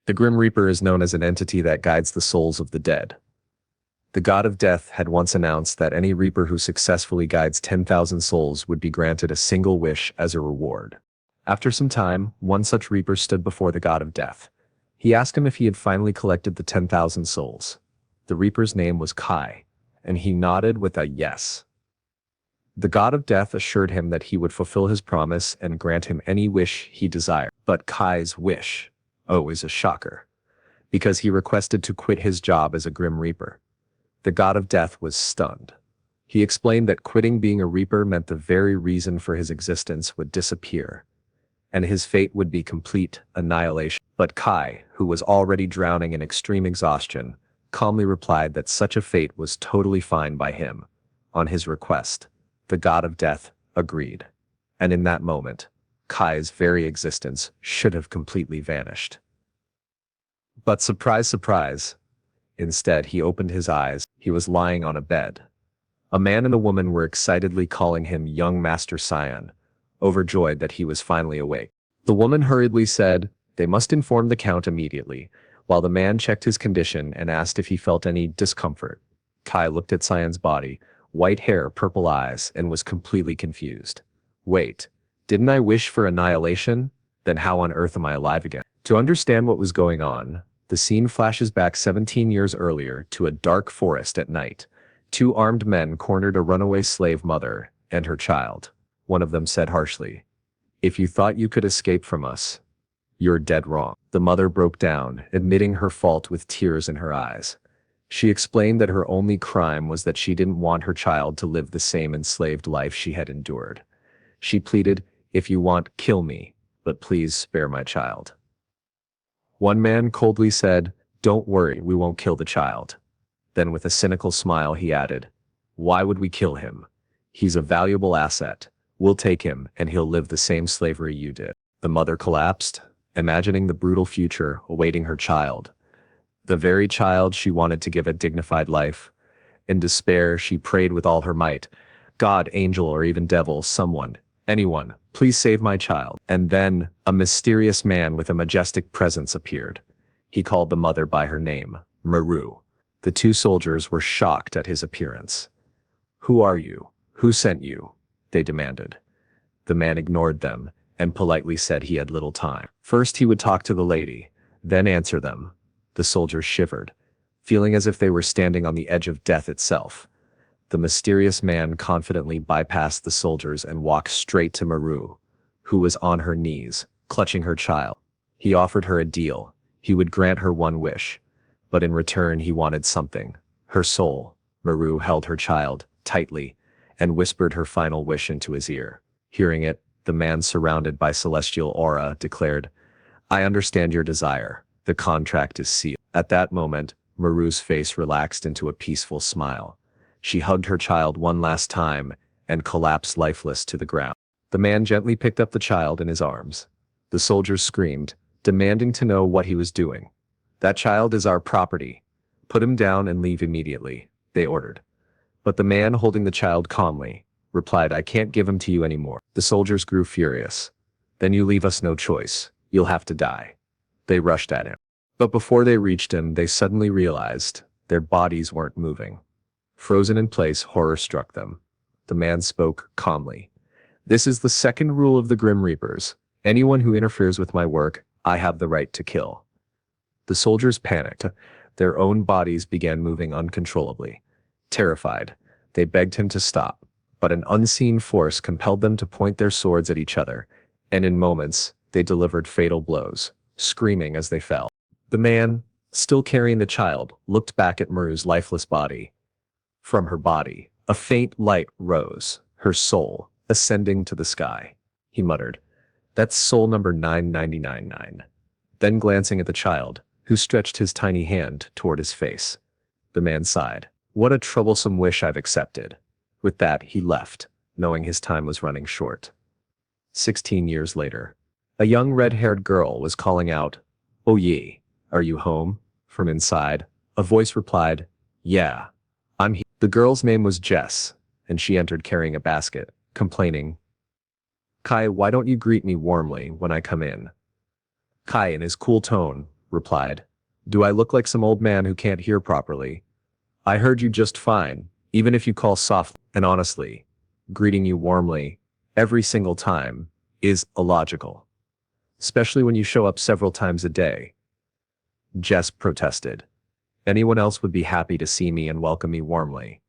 The Grim Reaper is known as an entity that guides the souls of the dead. The god of death had once announced that any reaper who successfully guides 10,000 souls would be granted a single wish as a reward. After some time, one such reaper stood before the god of death. He asked him if he had finally collected the 10,000 souls. The reaper's name was Kai, and he nodded with a yes. The god of death assured him that he would fulfill his promise and grant him any wish he desired. But Kai's wish, is a shocker, because he requested to quit his job as a Grim Reaper. The god of death was stunned. He explained that quitting being a reaper meant the very reason for his existence would disappear, and his fate would be complete annihilation. But Kai, who was already drowning in extreme exhaustion, calmly replied that such a fate was totally fine by him. On his request, the god of death agreed. And in that moment, Kai's very existence should have completely vanished. But surprise, surprise. Instead, he opened his eyes. He was lying on a bed. A man and a woman were excitedly calling him young Master Seian, overjoyed that he was finally awake. The woman hurriedly said, they must inform the count immediately, while the man checked his condition and asked if he felt any discomfort. Kai looked at Seian's body, white hair, purple eyes, and was completely confused. Wait, didn't I wish for annihilation? Then how on earth am I alive again? To understand what was going on, the scene flashes back 17 years earlier to a dark forest at night. Two armed men cornered a runaway slave mother and her child. One of them said harshly, "If you thought you could escape from us, you're dead wrong." The mother broke down, admitting her fault with tears in her eyes. She explained that her only crime was that she didn't want her child to live the same enslaved life she had endured. She pleaded, "If you want, kill me, but please spare my child." One man coldly said, "Don't worry, we won't kill the child." Then with a cynical smile he added, "Why would we kill him? He's a valuable asset. We'll take him and he'll live the same slavery you did." The mother collapsed, imagining the brutal future awaiting her child. The very child she wanted to give a dignified life. In despair, she prayed with all her might, "God, angel, or even devil, someone, anyone, please save my child." And then, a mysterious man with a majestic presence appeared. He called the mother by her name, Maru. The two soldiers were shocked at his appearance. "Who are you? Who sent you?" they demanded. The man ignored them and politely said he had little time. First he would talk to the lady, then answer them. The soldiers shivered, feeling as if they were standing on the edge of death itself. The mysterious man confidently bypassed the soldiers and walked straight to Maru, who was on her knees, clutching her child. He offered her a deal. He would grant her one wish, but in return he wanted something, her soul. Maru held her child tightly and whispered her final wish into his ear. Hearing it, the man, surrounded by celestial aura, declared, "I understand your desire. The contract is sealed." At that moment, Maru's face relaxed into a peaceful smile. She hugged her child one last time and collapsed lifeless to the ground. The man gently picked up the child in his arms. The soldiers screamed, demanding to know what he was doing. "That child is our property. Put him down and leave immediately," they ordered. But the man, holding the child calmly, replied, "I can't give him to you anymore." The soldiers grew furious. "Then you leave us no choice. You'll have to die." They rushed at him. But before they reached him, they suddenly realized their bodies weren't moving. Frozen in place, horror struck them. The man spoke calmly. "This is the second rule of the Grim Reapers. Anyone who interferes with my work, I have the right to kill." The soldiers panicked. Their own bodies began moving uncontrollably. Terrified, they begged him to stop, but an unseen force compelled them to point their swords at each other, and in moments, they delivered fatal blows, screaming as they fell. The man, still carrying the child, looked back at Maru's lifeless body. From her body, a faint light rose, her soul, ascending to the sky. He muttered, "That's soul number 9999. Then glancing at the child, who stretched his tiny hand toward his face. The man sighed. "What a troublesome wish I've accepted." With that, he left, knowing his time was running short. 16 years later, a young red-haired girl was calling out, "Oh ye, are you home?" From inside, a voice replied, "Yeah, I'm here." The girl's name was Jess, and she entered carrying a basket, complaining, "Kai, why don't you greet me warmly when I come in?" Kai, in his cool tone, replied. Do I look like some old man who can't hear properly? I heard you just fine, even if you call softly, and honestly, greeting you warmly, every single time, is illogical. Especially when you show up several times a day. Jess protested. Anyone else would be happy to see me and welcome me warmly.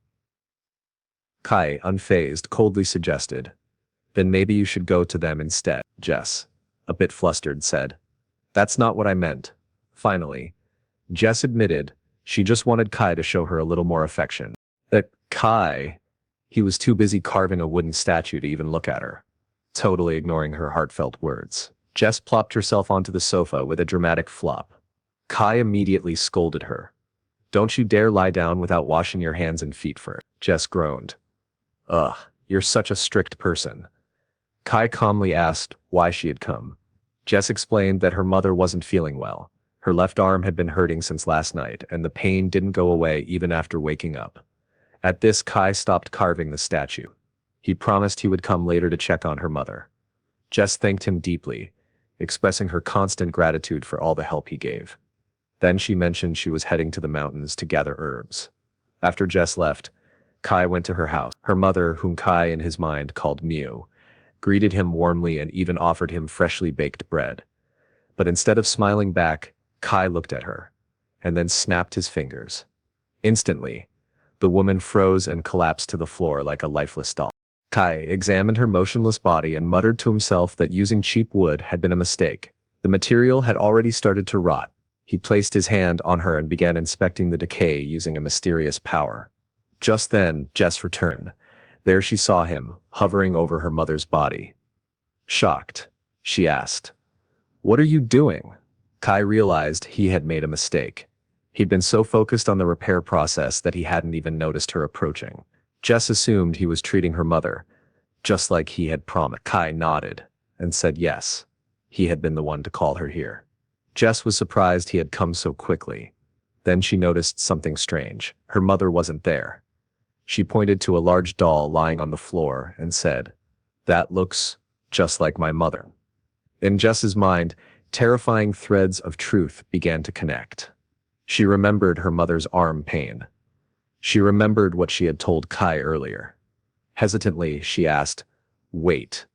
Kai, unfazed, coldly suggested. Then maybe you should go to them instead. Jess, a bit flustered, said. That's not what I meant. Finally, Jess admitted she just wanted Kai to show her a little more affection. That Kai, he was too busy carving a wooden statue to even look at her, totally ignoring her heartfelt words. Jess plopped herself onto the sofa with a dramatic flop. Kai immediately scolded her. Don't you dare lie down without washing your hands and feet first. Jess groaned. Ugh, you're such a strict person. Kai calmly asked why she had come. Jess explained that her mother wasn't feeling well. Her left arm had been hurting since last night, and the pain didn't go away even after waking up. At this, Kai stopped carving the statue. He promised he would come later to check on her mother. Jess thanked him deeply, expressing her constant gratitude for all the help he gave. Then she mentioned she was heading to the mountains to gather herbs. After Jess left, Kai went to her house. Her mother, whom Kai in his mind called Miu, greeted him warmly and even offered him freshly baked bread. But instead of smiling back, Kai looked at her, and then snapped his fingers. Instantly, the woman froze and collapsed to the floor like a lifeless doll. Kai examined her motionless body and muttered to himself that using cheap wood had been a mistake. The material had already started to rot. He placed his hand on her and began inspecting the decay using a mysterious power. Just then, Jess returned. There she saw him, hovering over her mother's body. Shocked, she asked, "What are you doing?" Kai realized he had made a mistake. He'd been so focused on the repair process that he hadn't even noticed her approaching. Jess assumed he was treating her mother, just like he had promised. Kai nodded and said yes. He had been the one to call her here. Jess was surprised he had come so quickly. Then she noticed something strange. Her mother wasn't there. She pointed to a large doll lying on the floor and said, "That looks just like my mother." In Jess's mind, terrifying threads of truth began to connect. She remembered her mother's arm pain. She remembered what she had told Kai earlier. Hesitantly, she asked, "Wait,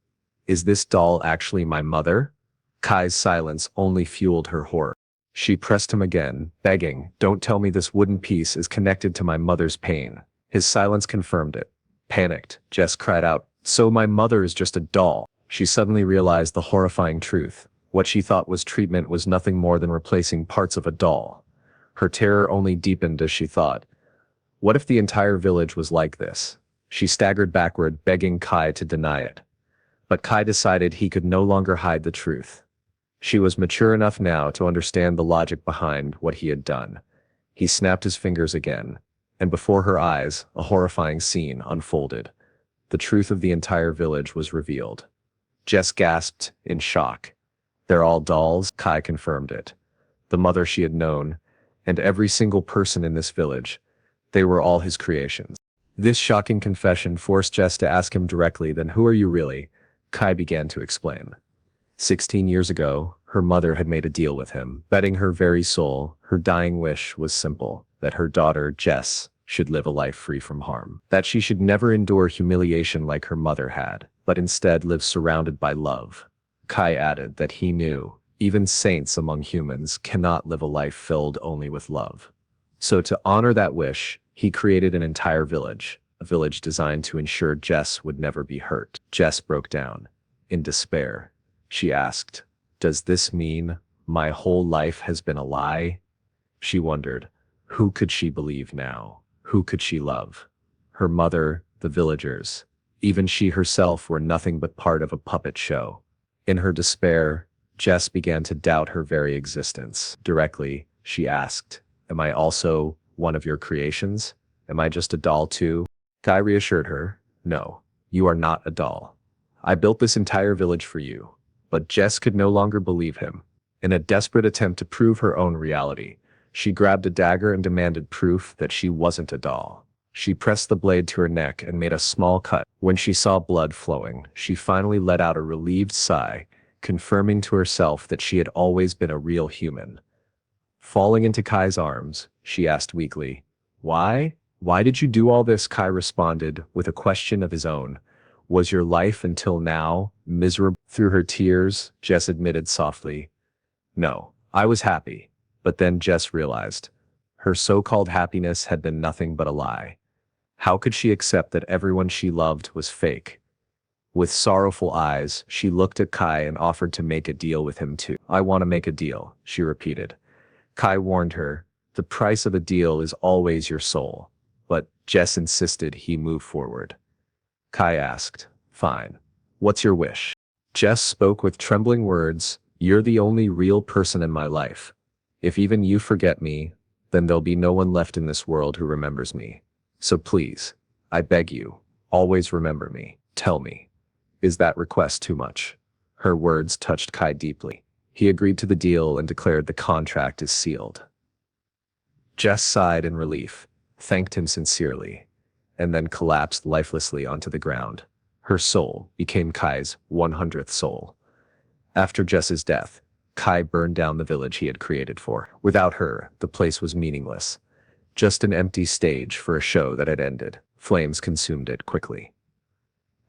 is this doll actually my mother?" Kai's silence only fueled her horror. She pressed him again, begging, "Don't tell me this wooden piece is connected to my mother's pain." His silence confirmed it. Panicked, Jess cried out, "So my mother is just a doll." She suddenly realized the horrifying truth. What she thought was treatment was nothing more than replacing parts of a doll. Her terror only deepened as she thought, what if the entire village was like this? She staggered backward, begging Kai to deny it. But Kai decided he could no longer hide the truth. She was mature enough now to understand the logic behind what he had done. He snapped his fingers again, and before her eyes, a horrifying scene unfolded. The truth of the entire village was revealed. Jess gasped in shock. "They're all dolls?" Kai confirmed it. The mother she had known, and every single person in this village, they were all his creations. This shocking confession forced Jess to ask him directly, "Then who are you really?" Kai began to explain. 16 years ago, her mother had made a deal with him, betting her very soul. Her dying wish was simple, that her daughter, Jess, should live a life free from harm. That she should never endure humiliation like her mother had, but instead live surrounded by love. Kai added that he knew, even saints among humans cannot live a life filled only with love. So to honor that wish, he created an entire village, a village designed to ensure Jess would never be hurt. Jess broke down. In despair, she asked, "Does this mean my whole life has been a lie?" She wondered, who could she believe now? Who could she love? Her mother, the villagers, even she herself were nothing but part of a puppet show. In her despair, Jess began to doubt her very existence. Directly, she asked, "Am I also one of your creations? Am I just a doll too?" Kai reassured her, "No, you are not a doll. I built this entire village for you." But Jess could no longer believe him. In a desperate attempt to prove her own reality, she grabbed a dagger and demanded proof that she wasn't a doll. She pressed the blade to her neck and made a small cut. When she saw blood flowing, she finally let out a relieved sigh, confirming to herself that she had always been a real human. Falling into Kai's arms, she asked weakly, "Why? Why did you do all this?" Kai responded with a question of his own. "Was your life until now miserable?" Through her tears, Jess admitted softly, "No, I was happy." But then Jess realized her so-called happiness had been nothing but a lie. How could she accept that everyone she loved was fake? With sorrowful eyes, she looked at Kai and offered to make a deal with him too. "I want to make a deal," she repeated. Kai warned her, "The price of a deal is always your soul." But Jess insisted he move forward. Kai asked, "Fine. What's your wish?" Jess spoke with trembling words, "You're the only real person in my life. If even you forget me, then there'll be no one left in this world who remembers me. So please, I beg you, always remember me. Tell me, is that request too much?" Her words touched Kai deeply. He agreed to the deal and declared the contract is sealed. Jess sighed in relief, thanked him sincerely, and then collapsed lifelessly onto the ground. Her soul became Kai's 100th soul. After Jess's death, Kai burned down the village he had created for her. Without her, the place was meaningless. Just an empty stage for a show that had ended. Flames consumed it quickly.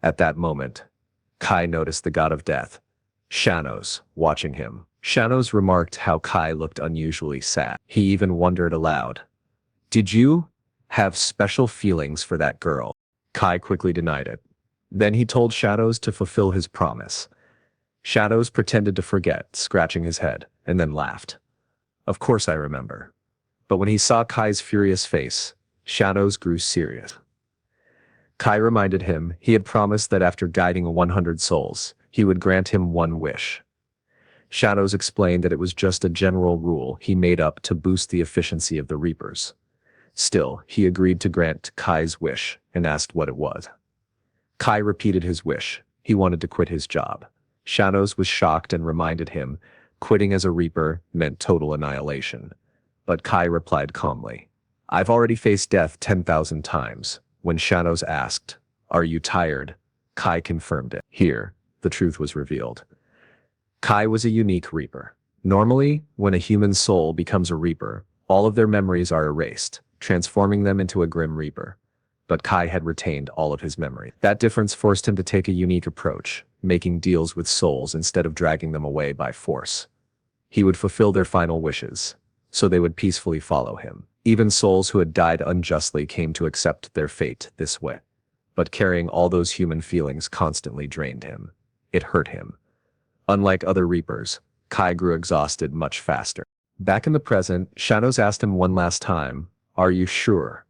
At that moment, Kai noticed the god of death, Shainos, watching him. Shainos remarked how Kai looked unusually sad. He even wondered aloud, "Did you have special feelings for that girl?" Kai quickly denied it. Then he told Shainos to fulfill his promise. Shainos pretended to forget, scratching his head, and then laughed. "Of course I remember." But when he saw Kai's furious face, Shainos grew serious. Kai reminded him he had promised that after guiding 100 souls, he would grant him one wish. Shainos explained that it was just a general rule he made up to boost the efficiency of the Reapers. Still, he agreed to grant Kai's wish and asked what it was. Kai repeated his wish. He wanted to quit his job. Shainos was shocked and reminded him quitting as a Reaper meant total annihilation. But Kai replied calmly, "I've already faced death 10,000 times." When Shainos asked, "Are you tired?" Kai confirmed it. Here, the truth was revealed. Kai was a unique Reaper. Normally, when a human soul becomes a Reaper, all of their memories are erased, transforming them into a grim Reaper. But Kai had retained all of his memory. That difference forced him to take a unique approach, making deals with souls instead of dragging them away by force. He would fulfill their final wishes, so they would peacefully follow him. Even souls who had died unjustly came to accept their fate this way. But carrying all those human feelings constantly drained him. It hurt him. Unlike other Reapers, Kai grew exhausted much faster. Back in the present, Shainos asked him one last time, "Are you sure?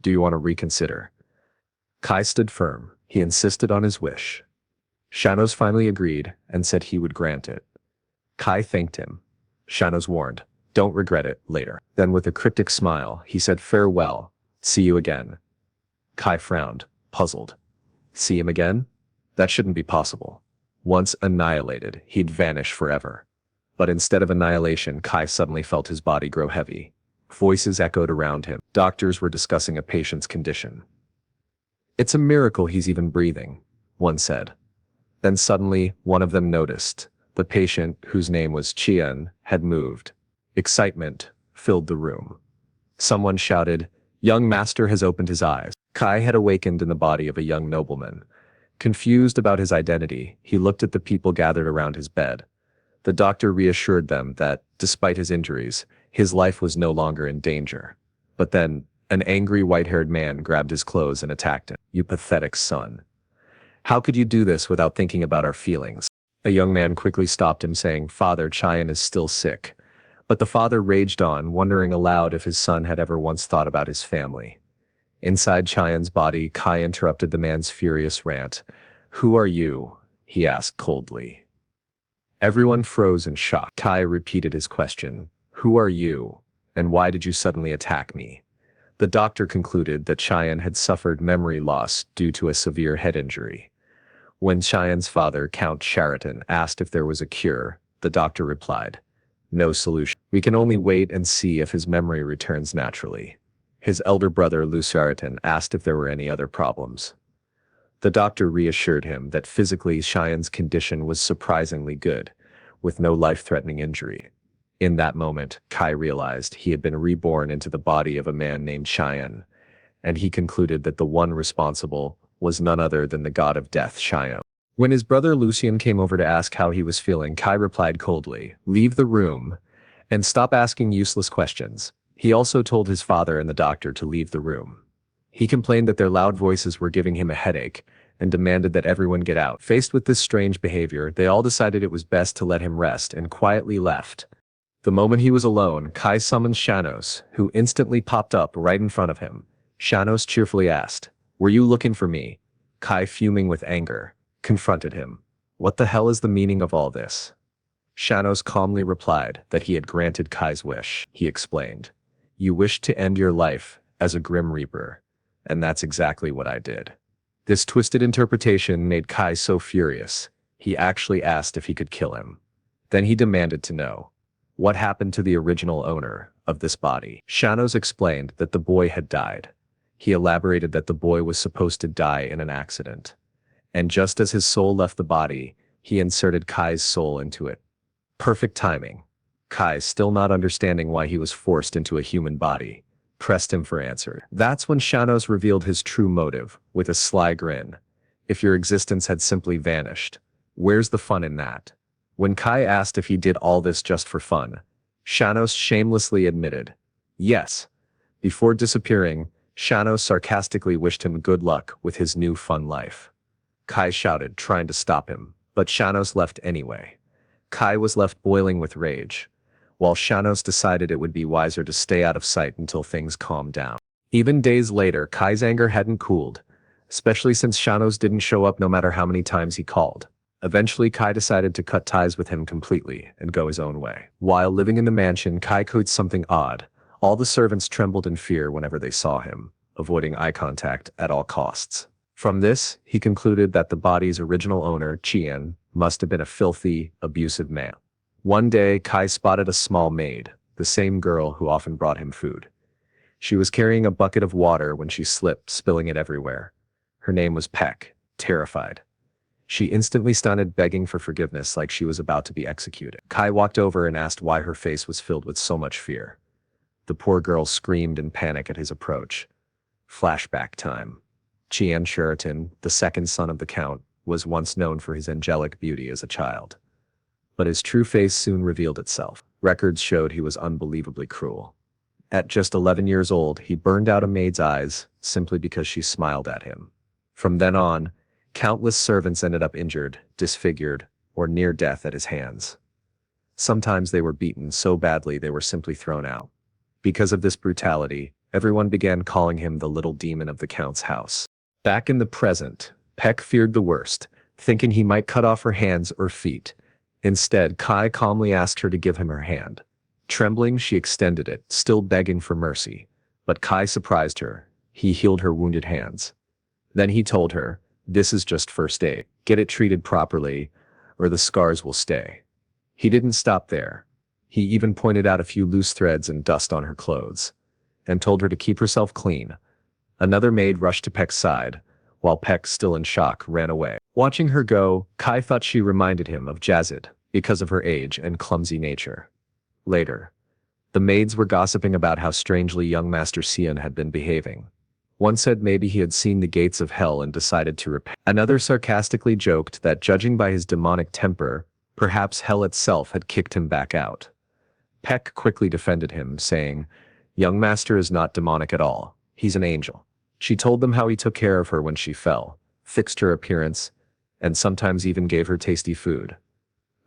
Do you want to reconsider?" Kai stood firm. He insisted on his wish. Shainos finally agreed and said he would grant it. Kai thanked him. Shainos warned, "Don't regret it later." Then with a cryptic smile, he said, "Farewell. See you again." Kai frowned, puzzled. See him again? That shouldn't be possible. Once annihilated, he'd vanish forever. But instead of annihilation, Kai suddenly felt his body grow heavy. Voices echoed around him. Doctors were discussing a patient's condition. "It's a miracle he's even breathing," one said. Then suddenly, one of them noticed. The patient, whose name was Cien, had moved. Excitement filled the room. Someone shouted, "Young master has opened his eyes." Kai had awakened in the body of a young nobleman. Confused about his identity, he looked at the people gathered around his bed. The doctor reassured them that, despite his injuries, his life was no longer in danger. But then, an angry white-haired man grabbed his clothes and attacked him. "You pathetic son. How could you do this without thinking about our feelings?" A young man quickly stopped him, saying, "Father, Cien is still sick." But the father raged on, wondering aloud if his son had ever once thought about his family. Inside Cien's body, Kai interrupted the man's furious rant. "Who are you?" he asked coldly. Everyone froze in shock. Kai repeated his question. "Who are you? And why did you suddenly attack me?" The doctor concluded that Cien had suffered memory loss due to a severe head injury. When Cien's father, Count Shureiton, asked if there was a cure, the doctor replied, "No solution. We can only wait and see if his memory returns naturally." His elder brother, Shureiton, asked if there were any other problems. The doctor reassured him that physically Cien's condition was surprisingly good, with no life-threatening injury. In that moment, Kai realized he had been reborn into the body of a man named Cien, and he concluded that the one responsible was none other than the god of death, Shainos. When his brother Lucien came over to ask how he was feeling, Kai replied coldly, "Leave the room and stop asking useless questions." He also told his father and the doctor to leave the room. He complained that their loud voices were giving him a headache and demanded that everyone get out. Faced with this strange behavior, they all decided it was best to let him rest and quietly left. The moment he was alone, Kai summoned Shainos, who instantly popped up right in front of him. Shainos cheerfully asked, "Were you looking for me?" Kai, fuming with anger, confronted him. "What the hell is the meaning of all this?" Shainos calmly replied that he had granted Kai's wish. He explained, "You wished to end your life as a Grim Reaper, and that's exactly what I did." This twisted interpretation made Kai so furious, he actually asked if he could kill him. Then he demanded to know what happened to the original owner of this body. Shainos explained that the boy had died. He elaborated that the boy was supposed to die in an accident. And just as his soul left the body, he inserted Kai's soul into it. Perfect timing. Kai, still not understanding why he was forced into a human body, pressed him for answer. That's when Shainos revealed his true motive, with a sly grin. "If your existence had simply vanished, where's the fun in that?" When Kai asked if he did all this just for fun, Shainos shamelessly admitted, yes. Before disappearing, Shainos sarcastically wished him good luck with his new fun life. Kai shouted, trying to stop him, but Shainos left anyway. Kai was left boiling with rage, while Shainos decided it would be wiser to stay out of sight until things calmed down. Even days later, Kai's anger hadn't cooled, especially since Shainos didn't show up no matter how many times he called. Eventually, Kai decided to cut ties with him completely and go his own way. While living in the mansion, Kai could something odd. All the servants trembled in fear whenever they saw him, avoiding eye contact at all costs. From this, he concluded that the body's original owner, Cien, must have been a filthy, abusive man. One day, Kai spotted a small maid, the same girl who often brought him food. She was carrying a bucket of water when she slipped, spilling it everywhere. Her name was Peck, terrified. She instantly started begging for forgiveness like she was about to be executed. Kai walked over and asked why her face was filled with so much fear. The poor girl screamed in panic at his approach. Flashback time. Count Shureiton, the second son of the Count, was once known for his angelic beauty as a child. But his true face soon revealed itself. Records showed he was unbelievably cruel. At just 11 years old, he burned out a maid's eyes simply because she smiled at him. From then on, countless servants ended up injured, disfigured, or near death at his hands. Sometimes they were beaten so badly they were simply thrown out. Because of this brutality, everyone began calling him the little demon of the Count's house. Back in the present, Peck feared the worst, thinking he might cut off her hands or feet. Instead, Kai calmly asked her to give him her hand. Trembling, she extended it, still begging for mercy. But Kai surprised her. He healed her wounded hands. Then he told her, "This is just first aid. Get it treated properly, or the scars will stay." He didn't stop there. He even pointed out a few loose threads and dust on her clothes, and told her to keep herself clean. Another maid rushed to Peck's side, while Peck, still in shock, ran away. Watching her go, Kai thought she reminded him of Jazid, because of her age and clumsy nature. Later, the maids were gossiping about how strangely young Master Cien had been behaving. One said maybe he had seen the gates of hell and decided to repent. Another sarcastically joked that judging by his demonic temper, perhaps hell itself had kicked him back out. Peck quickly defended him, saying, "Young Master is not demonic at all. He's an angel." She told them how he took care of her when she fell, fixed her appearance, and sometimes even gave her tasty food.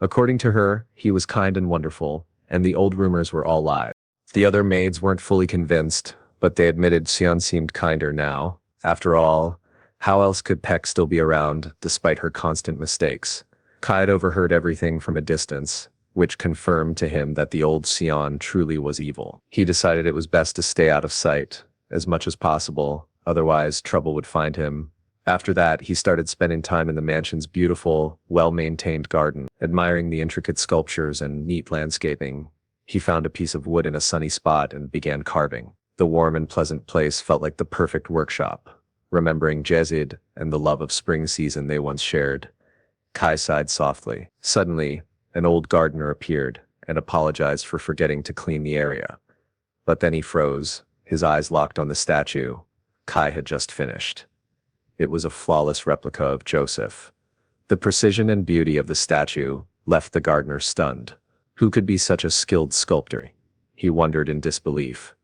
According to her, he was kind and wonderful, and the old rumors were all lies. The other maids weren't fully convinced, but they admitted Cien seemed kinder now. After all, how else could Peck still be around, despite her constant mistakes? Kai had overheard everything from a distance, which confirmed to him that the old Cien truly was evil. He decided it was best to stay out of sight, as much as possible, otherwise trouble would find him. After that, he started spending time in the mansion's beautiful, well-maintained garden, admiring the intricate sculptures and neat landscaping. He found a piece of wood in a sunny spot and began carving. The warm and pleasant place felt like the perfect workshop. Remembering Jezid and the love of spring season they once shared, Kai sighed softly. Suddenly, an old gardener appeared, and apologized for forgetting to clean the area. But then he froze, his eyes locked on the statue Kai had just finished. It was a flawless replica of Joseph. The precision and beauty of the statue left the gardener stunned. Who could be such a skilled sculptor? He wondered in disbelief.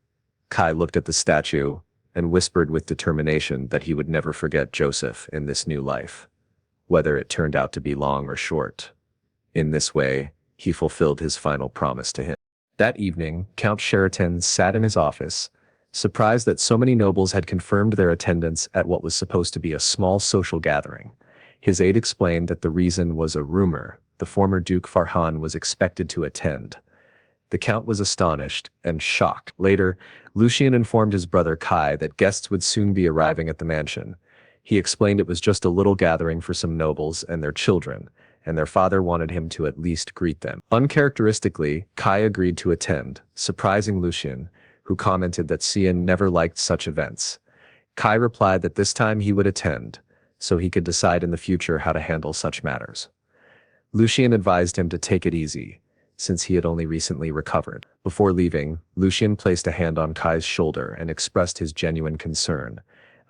Kai looked at the statue and whispered with determination that he would never forget Joseph in this new life, whether it turned out to be long or short. In this way, he fulfilled his final promise to him. That evening, Count Shureiton sat in his office, surprised that so many nobles had confirmed their attendance at what was supposed to be a small social gathering. His aide explained that the reason was a rumor. The former Duke Farhan was expected to attend. The Count was astonished and shocked. Later, Lucien informed his brother Kai that guests would soon be arriving at the mansion. He explained it was just a little gathering for some nobles and their children, and their father wanted him to at least greet them. Uncharacteristically, Kai agreed to attend, surprising Lucien, who commented that Cien never liked such events. Kai replied that this time he would attend, so he could decide in the future how to handle such matters. Lucien advised him to take it easy, since he had only recently recovered. Before leaving, Lucien placed a hand on Kai's shoulder and expressed his genuine concern,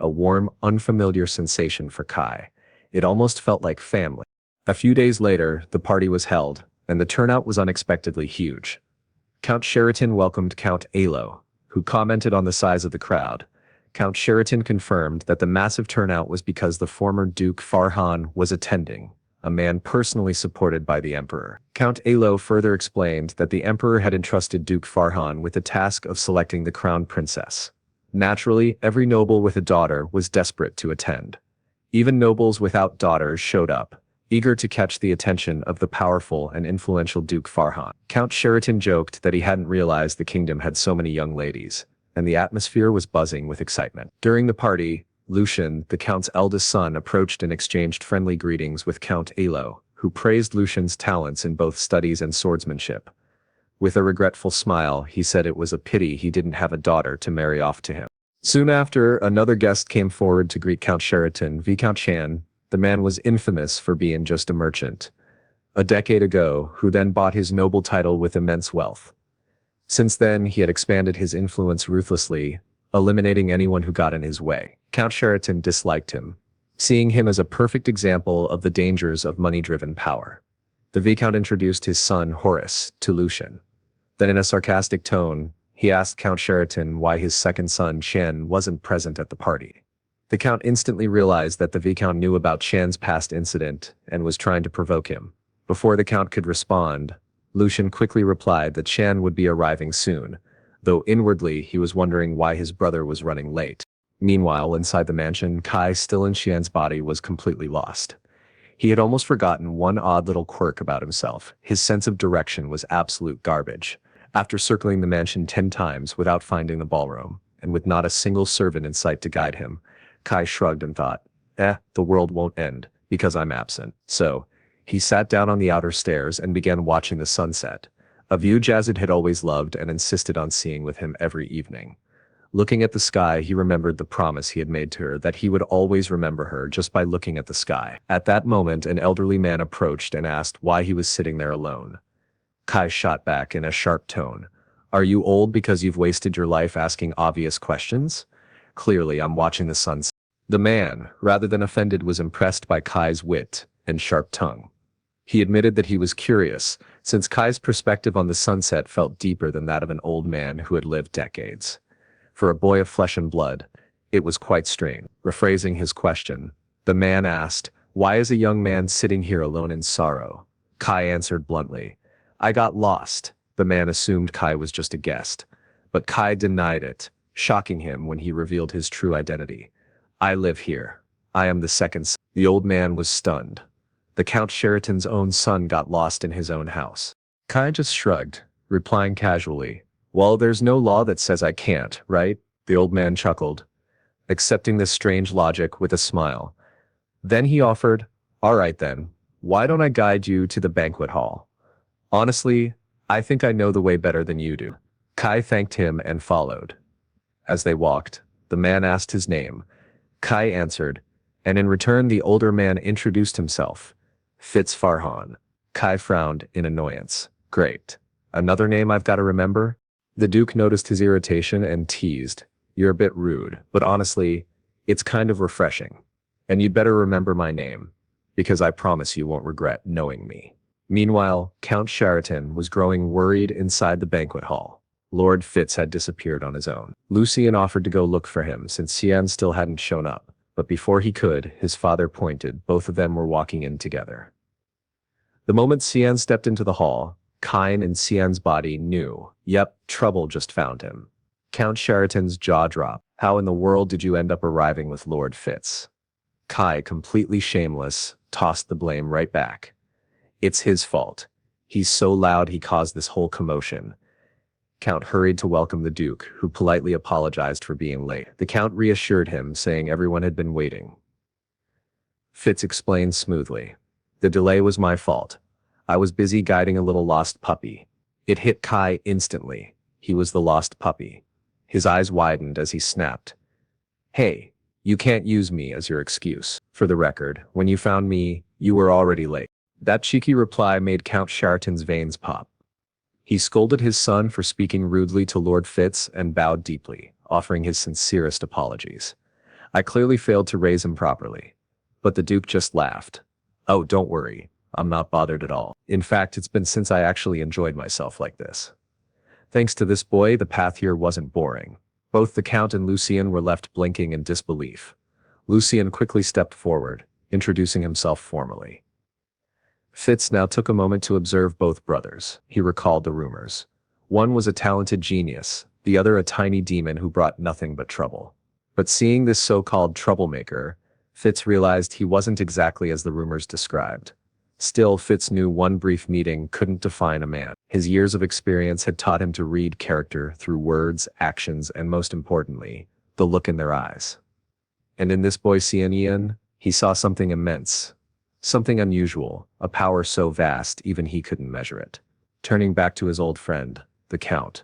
a warm, unfamiliar sensation for Kai. It almost felt like family. A few days later, the party was held, and the turnout was unexpectedly huge. Count Shureiton welcomed Count Alo, who commented on the size of the crowd. Count Shureiton confirmed that the massive turnout was because the former Duke Farhan was attending, a man personally supported by the emperor. Count Alo further explained that the emperor had entrusted Duke Farhan with the task of selecting the crown princess. Naturally, every noble with a daughter was desperate to attend. Even nobles without daughters showed up, eager to catch the attention of the powerful and influential Duke Farhan. Count Shureiton joked that he hadn't realized the kingdom had so many young ladies, and the atmosphere was buzzing with excitement. During the party, Lucien, the Count's eldest son, approached and exchanged friendly greetings with Count Alo, who praised Lucien's talents in both studies and swordsmanship. With a regretful smile, he said it was a pity he didn't have a daughter to marry off to him. Soon after, another guest came forward to greet Count Shureiton, Viscount Cien. The man was infamous for being just a merchant. A decade ago, who then bought his noble title with immense wealth. Since then, he had expanded his influence ruthlessly, eliminating anyone who got in his way. Count Shureiton disliked him, seeing him as a perfect example of the dangers of money-driven power. The Viscount introduced his son, Horace, to Lucien. Then in a sarcastic tone, he asked Count Shureiton why his second son, Cien, wasn't present at the party. The Count instantly realized that the Viscount knew about Cien's past incident and was trying to provoke him. Before the Count could respond, Lucien quickly replied that Cien would be arriving soon, though inwardly he was wondering why his brother was running late. Meanwhile, inside the mansion, Kai, still in Cien's body, was completely lost. He had almost forgotten one odd little quirk about himself. His sense of direction was absolute garbage. After circling the mansion 10 times without finding the ballroom, and with not a single servant in sight to guide him, Kai shrugged and thought, the world won't end, because I'm absent. So, he sat down on the outer stairs and began watching the sunset, a view Jazid had always loved and insisted on seeing with him every evening. Looking at the sky, he remembered the promise he had made to her that he would always remember her just by looking at the sky. At that moment, an elderly man approached and asked why he was sitting there alone. Kai shot back in a sharp tone. Are you old because you've wasted your life asking obvious questions? Clearly, I'm watching the sunset. The man, rather than offended, was impressed by Kai's wit and sharp tongue. He admitted that he was curious, since Kai's perspective on the sunset felt deeper than that of an old man who had lived decades. For a boy of flesh and blood, it was quite strange. Rephrasing his question, the man asked, "Why is a young man sitting here alone in sorrow?" Kai answered bluntly, "I got lost." The man assumed Kai was just a guest, but Kai denied it, shocking him when he revealed his true identity. "I live here. I am the second son." The old man was stunned. The Count Shureiton's own son got lost in his own house. Kai just shrugged, replying casually, "Well, there's no law that says I can't, right?" The old man chuckled, accepting this strange logic with a smile. Then he offered, "All right then, why don't I guide you to the banquet hall? Honestly, I think I know the way better than you do." Kai thanked him and followed. As they walked, the man asked his name. Kai answered, and in return the older man introduced himself. Fitz Farhan. Kai frowned in annoyance. "Great. Another name I've got to remember? The Duke noticed his irritation and teased. You're a bit rude, but honestly, it's kind of refreshing. And you'd better remember my name, because I promise you won't regret knowing me. Meanwhile, Count Shureiton was growing worried inside the banquet hall. Lord Fitz had disappeared on his own. Lucien offered to go look for him since Cien still hadn't shown up, but before he could, his father pointed. Both of them were walking in together. The moment Cien stepped into the hall, Cien in Cien's body knew. Yep, trouble just found him. Count Shureiton's jaw dropped. How in the world did you end up arriving with Lord Fitz? Kai, completely shameless, tossed the blame right back. It's his fault. He's so loud he caused this whole commotion. Count hurried to welcome the Duke, who politely apologized for being late. The Count reassured him, saying everyone had been waiting. Fitz explained smoothly. The delay was my fault. I was busy guiding a little lost puppy. It hit Kai instantly. He was the lost puppy. His eyes widened as he snapped. Hey, you can't use me as your excuse. For the record, when you found me, you were already late. That cheeky reply made Count Shureiton's veins pop. He scolded his son for speaking rudely to Lord Fitz and bowed deeply, offering his sincerest apologies. I clearly failed to raise him properly. But the Duke just laughed. Oh, don't worry. I'm not bothered at all. In fact, it's been since I actually enjoyed myself like this. Thanks to this boy, the path here wasn't boring. Both the Count and Lucien were left blinking in disbelief. Lucien quickly stepped forward, introducing himself formally. Fitz now took a moment to observe both brothers. He recalled the rumors. One was a talented genius, the other a tiny demon who brought nothing but trouble. But seeing this so-called troublemaker, Fitz realized he wasn't exactly as the rumors described. Still, Fitz knew one brief meeting couldn't define a man. His years of experience had taught him to read character through words, actions, and most importantly, the look in their eyes. And in this boy Cien, he saw something immense. Something unusual, a power so vast even he couldn't measure it. Turning back to his old friend, the Count,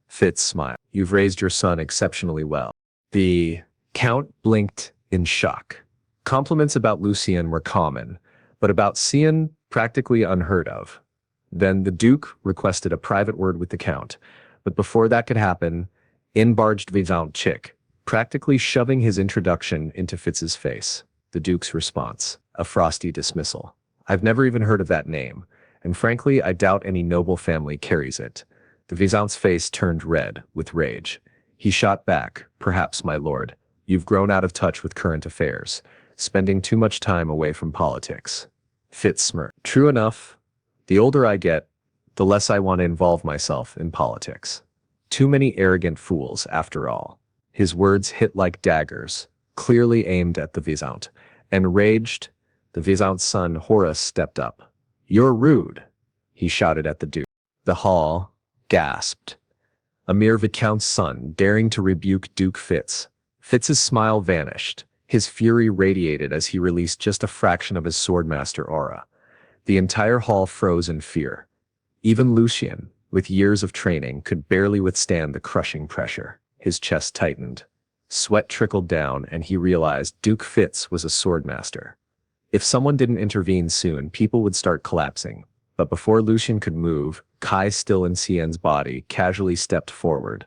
Fitz smiled. You've raised your son exceptionally well. The Count blinked in shock. Compliments about Lucien were common, but about Cien, practically unheard of. Then the Duke requested a private word with the Count, but before that could happen, in barged Vivant Chick, practically shoving his introduction into Fitz's face. The Duke's response, a frosty dismissal. I've never even heard of that name, and frankly, I doubt any noble family carries it. The Vivant's face turned red with rage. He shot back, perhaps, my lord. You've grown out of touch with current affairs, spending too much time away from politics. Fitz smirked. True enough. The older I get, the less I want to involve myself in politics. Too many arrogant fools, after all. His words hit like daggers, clearly aimed at the Vivant. Enraged, the Vivant's son Horace stepped up. You're rude, he shouted at the Duke. The hall gasped. A mere Viscount's son daring to rebuke Duke Fitz. Fitz's smile vanished. His fury radiated as he released just a fraction of his swordmaster aura. The entire hall froze in fear. Even Lucien, with years of training, could barely withstand the crushing pressure. His chest tightened. Sweat trickled down and he realized Duke Fitz was a swordmaster. If someone didn't intervene soon, people would start collapsing. But before Lucien could move, Kai, still in Cien's body, casually stepped forward.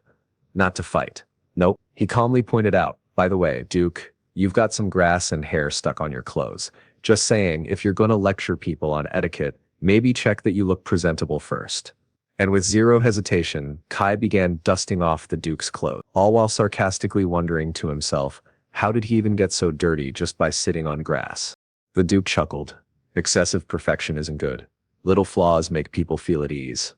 Not to fight. Nope, he calmly pointed out, by the way, Duke, you've got some grass and hair stuck on your clothes. Just saying, if you're gonna lecture people on etiquette, maybe check that you look presentable first. And with zero hesitation, Kai began dusting off the Duke's clothes, all while sarcastically wondering to himself, how did he even get so dirty just by sitting on grass? The Duke chuckled. Excessive perfection isn't good. Little flaws make people feel at ease.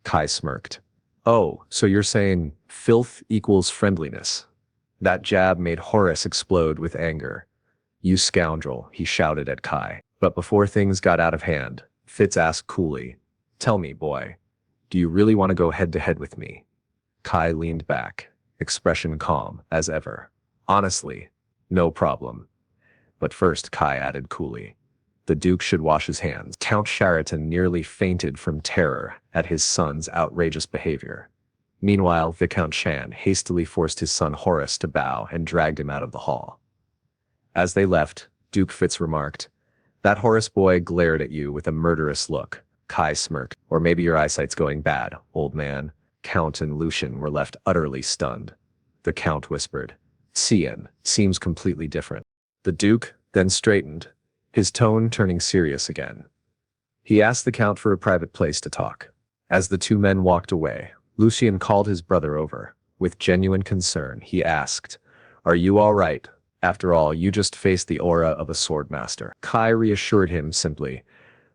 Kai smirked. Oh, so you're saying filth equals friendliness? That jab made Horace explode with anger. You scoundrel, he shouted at Kai. But before things got out of hand, Fitz asked coolly, tell me, boy, do you really want to go head-to-head with me? Kai leaned back, expression calm as ever. Honestly, no problem. But first, Kai added coolly, the Duke should wash his hands. Count Shureiton nearly fainted from terror at his son's outrageous behavior. Meanwhile, Viscount Cien hastily forced his son Horace to bow and dragged him out of the hall. As they left, Duke Fitz remarked, that Horace boy glared at you with a murderous look. Kai smirked. Or maybe your eyesight's going bad, old man. Count and Lucian were left utterly stunned. The Count whispered, Cien seems completely different. The Duke then straightened, his tone turning serious again. He asked the Count for a private place to talk. As the two men walked away, Lucian called his brother over. With genuine concern, he asked, Are you all right? After all, you just faced the aura of a swordmaster. Kai reassured him simply,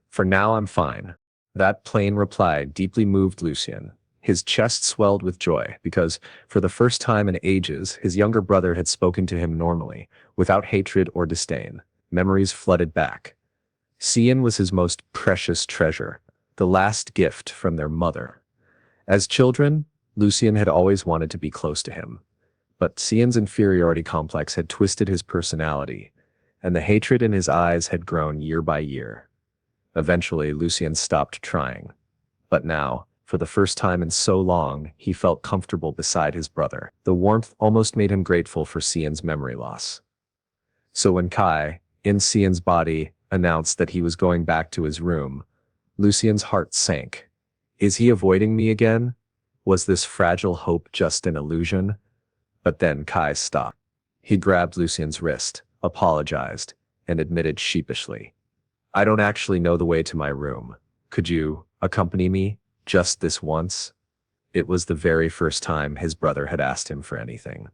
For now I'm fine. That plain reply deeply moved Lucian. His chest swelled with joy because, for the first time in ages, his younger brother had spoken to him normally, without hatred or disdain. Memories flooded back. Cien was his most precious treasure, the last gift from their mother. As children, Lucian had always wanted to be close to him. But Cien's inferiority complex had twisted his personality, and the hatred in his eyes had grown year by year. Eventually, Lucian stopped trying. But now, for the first time in so long, he felt comfortable beside his brother. The warmth almost made him grateful for Cien's memory loss. So when Kai, in Cien's body, announced that he was going back to his room, Lucian's heart sank. Is he avoiding me again? Was this fragile hope just an illusion? But then Kai stopped. He grabbed Lucian's wrist, apologized, and admitted sheepishly, I don't actually know the way to my room. Could you accompany me? Just this once? It was the very first time his brother had asked him for anything.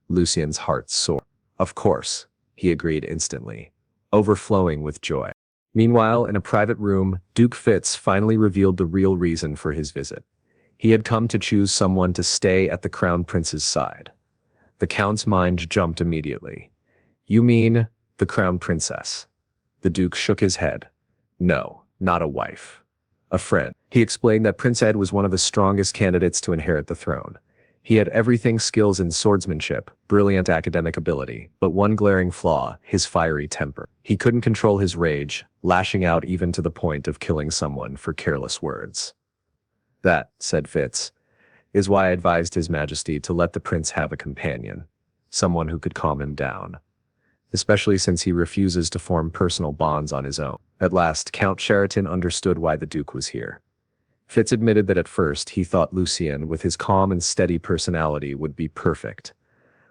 Lucian's heart soared. Of course, he agreed instantly, overflowing with joy. Meanwhile, in a private room, Duke Fitz finally revealed the real reason for his visit. He had come to choose someone to stay at the Crown Prince's side. The Count's mind jumped immediately. You mean the Crown Princess? The Duke shook his head. No, not a wife. A friend. He explained that Prince Ed was one of the strongest candidates to inherit the throne. He had everything skills in swordsmanship, brilliant academic ability, but one glaring flaw, his fiery temper. He couldn't control his rage, lashing out even to the point of killing someone for careless words. That, said Fitz, is why I advised His Majesty to let the prince have a companion, someone who could calm him down, especially since he refuses to form personal bonds on his own. At last, Count Shureiton understood why the Duke was here. Fitz admitted that at first he thought Lucian, with his calm and steady personality, would be perfect.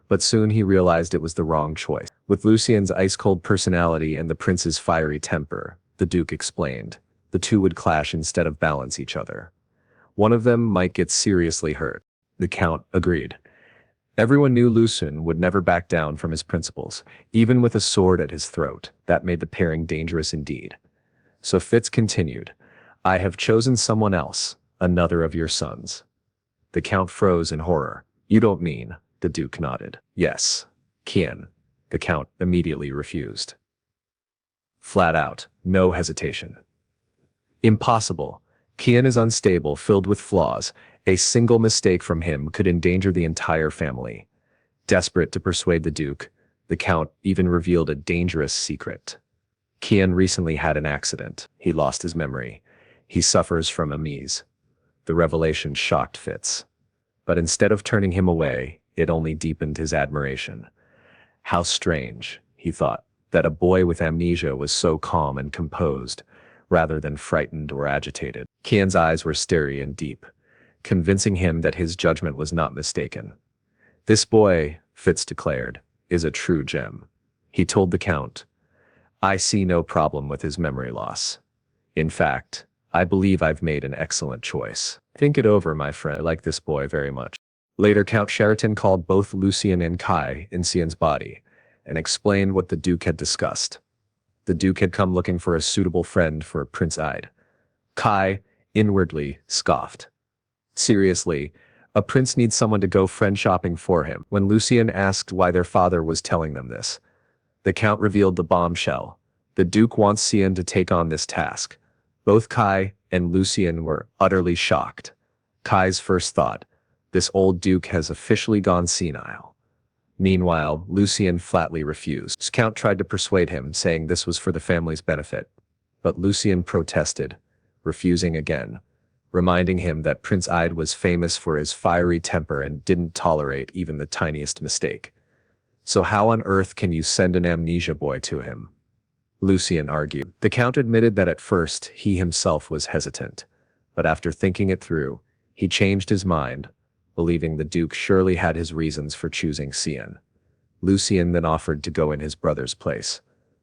But soon he realized it was the wrong choice. With Lucian's ice-cold personality and the prince's fiery temper, the Duke explained, the two would clash instead of balance each other. One of them might get seriously hurt. The Count agreed. Everyone knew Lucian would never back down from his principles, even with a sword at his throat. That made the pairing dangerous indeed. So Fitz continued, I have chosen someone else, another of your sons. The Count froze in horror. You don't mean? The Duke nodded. Yes, Cien. The Count immediately refused. Flat out, no hesitation. Impossible. Cien is unstable, filled with flaws. A single mistake from him could endanger the entire family. Desperate to persuade the Duke, the Count even revealed a dangerous secret. Cien recently had an accident. He lost his memory. He suffers from amnesia. The revelation shocked Fitz. But instead of turning him away, it only deepened his admiration. How strange, he thought, that a boy with amnesia was so calm and composed, rather than frightened or agitated. Cien's eyes were starry and deep, convincing him that his judgment was not mistaken. This boy, Fitz declared, is a true gem. He told the Count, I see no problem with his memory loss. In fact, I believe I've made an excellent choice. Think it over, my friend. I like this boy very much. Later, Count Shureiton called both Lucian and Kai in Cien's body and explained what the Duke had discussed. The Duke had come looking for a suitable friend for Prince Ide. Kai inwardly scoffed. Seriously, a prince needs someone to go friend shopping for him. When Lucian asked why their father was telling them this, the Count revealed the bombshell. The Duke wants Cien to take on this task. Both Kai and Lucian were utterly shocked. Kai's first thought, this old Duke has officially gone senile. Meanwhile, Lucian flatly refused. Count tried to persuade him, saying this was for the family's benefit. But Lucian protested, refusing again, reminding him that Prince Ide was famous for his fiery temper and didn't tolerate even the tiniest mistake. So how on earth can you send an amnesia boy to him? Lucien argued. The Count admitted that at first he himself was hesitant, but after thinking it through, he changed his mind, believing the Duke surely had his reasons for choosing Cien. Lucien then offered to go in his brother's place,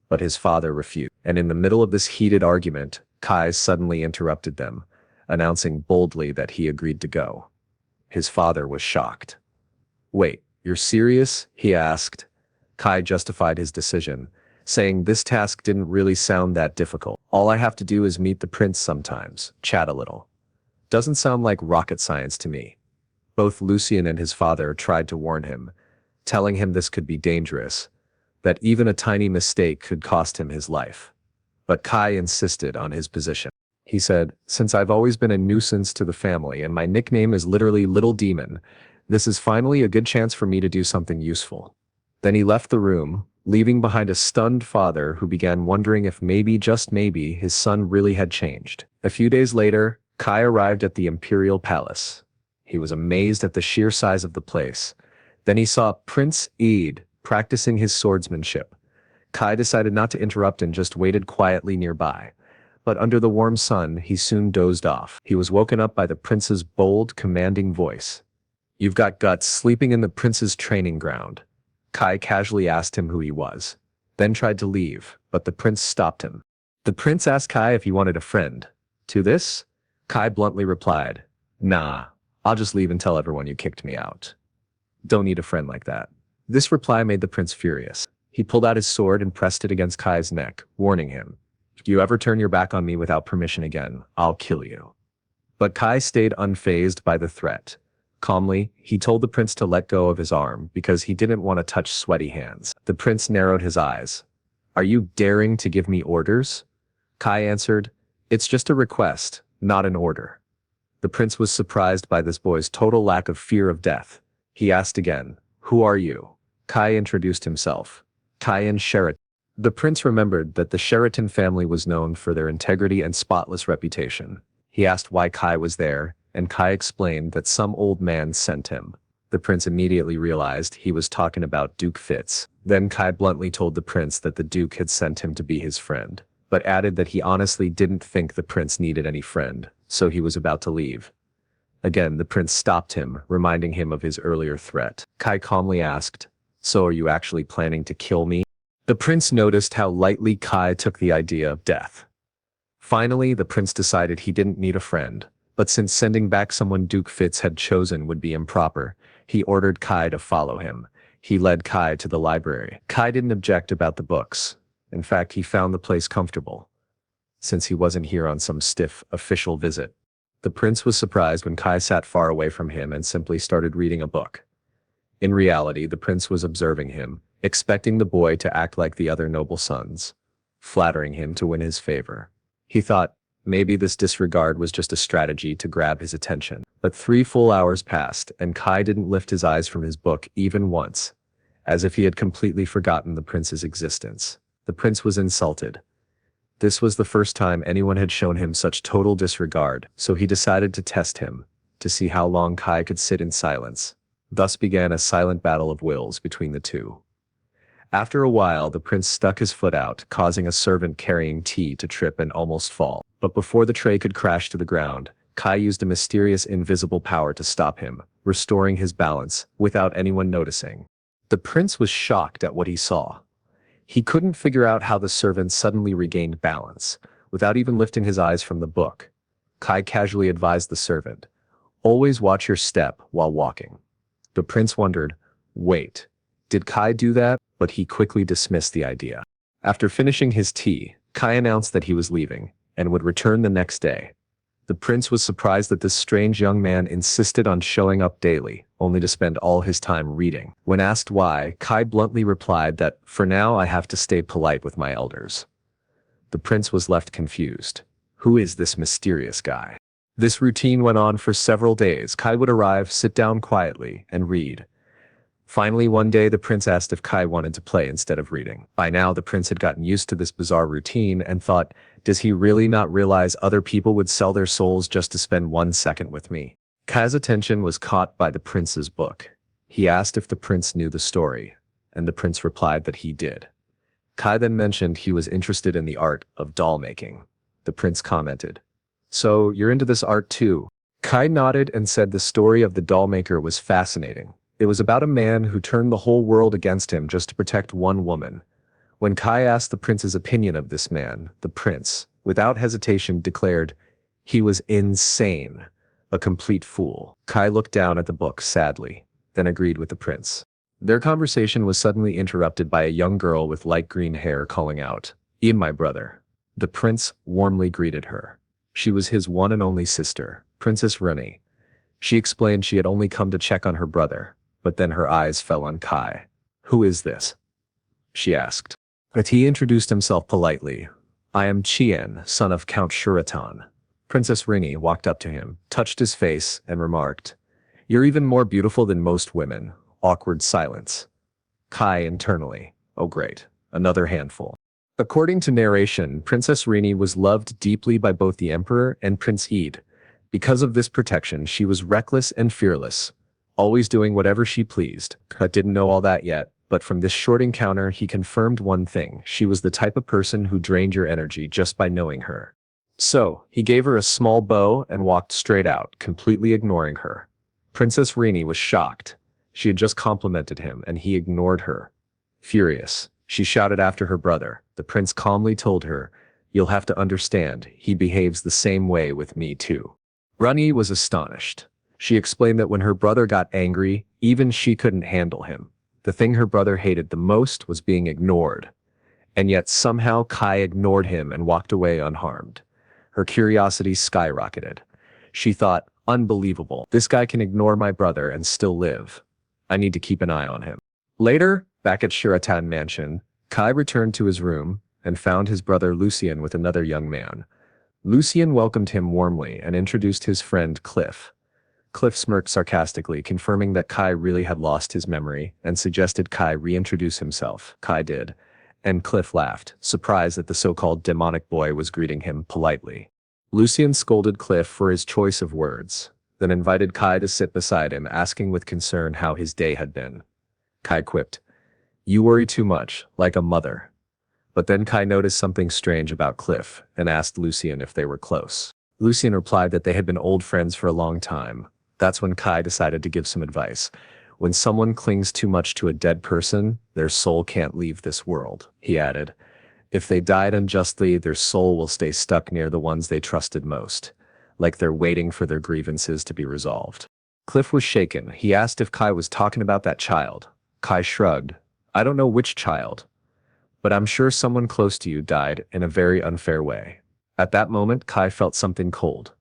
but his father refused. And in the middle of this heated argument, Kai suddenly interrupted them, announcing boldly that he agreed to go. His father was shocked. "Wait, you're serious?" he asked. Kai justified his decision, saying this task didn't really sound that difficult. "All I have to do is meet the prince sometimes, chat a little. Doesn't sound like rocket science to me." Both Lucien and his father tried to warn him, telling him this could be dangerous, that even a tiny mistake could cost him his life. But Kai insisted on his position. He said, "Since I've always been a nuisance to the family and my nickname is literally Little Demon, this is finally a good chance for me to do something useful." Then he left the room, leaving behind a stunned father who began wondering if maybe, just maybe, his son really had changed. A few days later, Kai arrived at the Imperial Palace. He was amazed at the sheer size of the place. Then he saw Prince Eid practicing his swordsmanship. Kai decided not to interrupt and just waited quietly nearby. But under the warm sun, he soon dozed off. He was woken up by the prince's bold, commanding voice. "You've got guts sleeping in the prince's training ground." Kai casually asked him who he was, then tried to leave, but the prince stopped him. The prince asked Kai if he wanted a friend. To this, Kai bluntly replied, "Nah, I'll just leave and tell everyone you kicked me out. Don't need a friend like that." This reply made the prince furious. He pulled out his sword and pressed it against Kai's neck, warning him, "If you ever turn your back on me without permission again, I'll kill you." But Kai stayed unfazed by the threat. Calmly, he told the prince to let go of his arm because he didn't want to touch sweaty hands. The prince narrowed his eyes. "Are you daring to give me orders?" Kai answered, "It's just a request, not an order." The prince was surprised by this boy's total lack of fear of death. He asked again, "Who are you?" Kai introduced himself. Count Shureiton. The prince remembered that the Shureiton family was known for their integrity and spotless reputation. He asked why Kai was there, and Kai explained that some old man sent him. The prince immediately realized he was talking about Duke Fitz. Then Kai bluntly told the prince that the Duke had sent him to be his friend, but added that he honestly didn't think the prince needed any friend, so he was about to leave. Again, the prince stopped him, reminding him of his earlier threat. Kai calmly asked, "So are you actually planning to kill me?" The prince noticed how lightly Kai took the idea of death. Finally, the prince decided he didn't need a friend, but since sending back someone Duke Fitz had chosen would be improper, he ordered Kai to follow him. He led Kai to the library. Kai didn't object about the books. In fact, he found the place comfortable, since he wasn't here on some stiff, official visit. The prince was surprised when Kai sat far away from him and simply started reading a book. In reality, the prince was observing him, expecting the boy to act like the other noble sons, flattering him to win his favor. He thought, maybe this disregard was just a strategy to grab his attention. But 3 full hours passed, and Kai didn't lift his eyes from his book even once, as if he had completely forgotten the prince's existence. The prince was insulted. This was the first time anyone had shown him such total disregard, so he decided to test him, to see how long Kai could sit in silence. Thus began a silent battle of wills between the two. After a while, the prince stuck his foot out, causing a servant carrying tea to trip and almost fall. But before the tray could crash to the ground, Kai used a mysterious invisible power to stop him, restoring his balance without anyone noticing. The prince was shocked at what he saw. He couldn't figure out how the servant suddenly regained balance, without even lifting his eyes from the book. Kai casually advised the servant, "Always watch your step while walking." The prince wondered, wait, did Kai do that? But he quickly dismissed the idea. After finishing his tea, Kai announced that he was leaving, and would return the next day. The prince was surprised that this strange young man insisted on showing up daily, only to spend all his time reading. When asked why, Kai bluntly replied that, "For now I have to stay polite with my elders." The prince was left confused. Who is this mysterious guy? This routine went on for several days. Kai would arrive, sit down quietly, and read. Finally, one day the prince asked if Kai wanted to play instead of reading. By now, the prince had gotten used to this bizarre routine and thought, does he really not realize other people would sell their souls just to spend 1 second with me? Kai's attention was caught by the prince's book. He asked if the prince knew the story, and the prince replied that he did. Kai then mentioned he was interested in the art of doll making. The prince commented, "So, you're into this art too?" Kai nodded and said the story of the doll maker was fascinating. It was about a man who turned the whole world against him just to protect one woman. When Kai asked the prince's opinion of this man, the prince, without hesitation, declared, he was insane, a complete fool. Kai looked down at the book sadly, then agreed with the prince. Their conversation was suddenly interrupted by a young girl with light green hair calling out, "Ian, my brother." The prince warmly greeted her. She was his one and only sister, Princess Rani. She explained she had only come to check on her brother, but then her eyes fell on Kai. "Who is this?" she asked. But he introduced himself politely. "I am Cien, son of Count Shureiton." Princess Ringy walked up to him, touched his face, and remarked, "You're even more beautiful than most women." Awkward silence. Kai internally, "Oh great, another handful." According to narration, Princess Rini was loved deeply by both the Emperor and Prince Eid. Because of this protection, she was reckless and fearless, always doing whatever she pleased. Kai didn't know all that yet, but from this short encounter he confirmed one thing: she was the type of person who drained your energy just by knowing her. So, he gave her a small bow and walked straight out, completely ignoring her. Princess Rini was shocked. She had just complimented him, and he ignored her. Furious, she shouted after her brother. The prince calmly told her, "You'll have to understand, he behaves the same way with me too." Rani was astonished. She explained that when her brother got angry, even she couldn't handle him. The thing her brother hated the most was being ignored. And yet somehow Kai ignored him and walked away unharmed. Her curiosity skyrocketed. She thought, unbelievable, this guy can ignore my brother and still live. I need to keep an eye on him. Later, back at Shureiton Mansion, Kai returned to his room and found his brother Lucien with another young man. Lucien welcomed him warmly and introduced his friend Cliff. Cliff smirked sarcastically, confirming that Kai really had lost his memory, and suggested Kai reintroduce himself. Kai did, and Cliff laughed, surprised that the so-called demonic boy was greeting him politely. Lucien scolded Cliff for his choice of words, then invited Kai to sit beside him, asking with concern how his day had been. Kai quipped, "You worry too much, like a mother." But then Kai noticed something strange about Cliff and asked Lucien if they were close. Lucien replied that they had been old friends for a long time. That's when Kai decided to give some advice. When someone clings too much to a dead person, their soul can't leave this world, he added. If they died unjustly, their soul will stay stuck near the ones they trusted most, like they're waiting for their grievances to be resolved. Cliff was shaken. He asked if Kai was talking about that child. Kai shrugged. "I don't know which child, but I'm sure someone close to you died in a very unfair way." At that moment, Kai felt something cold,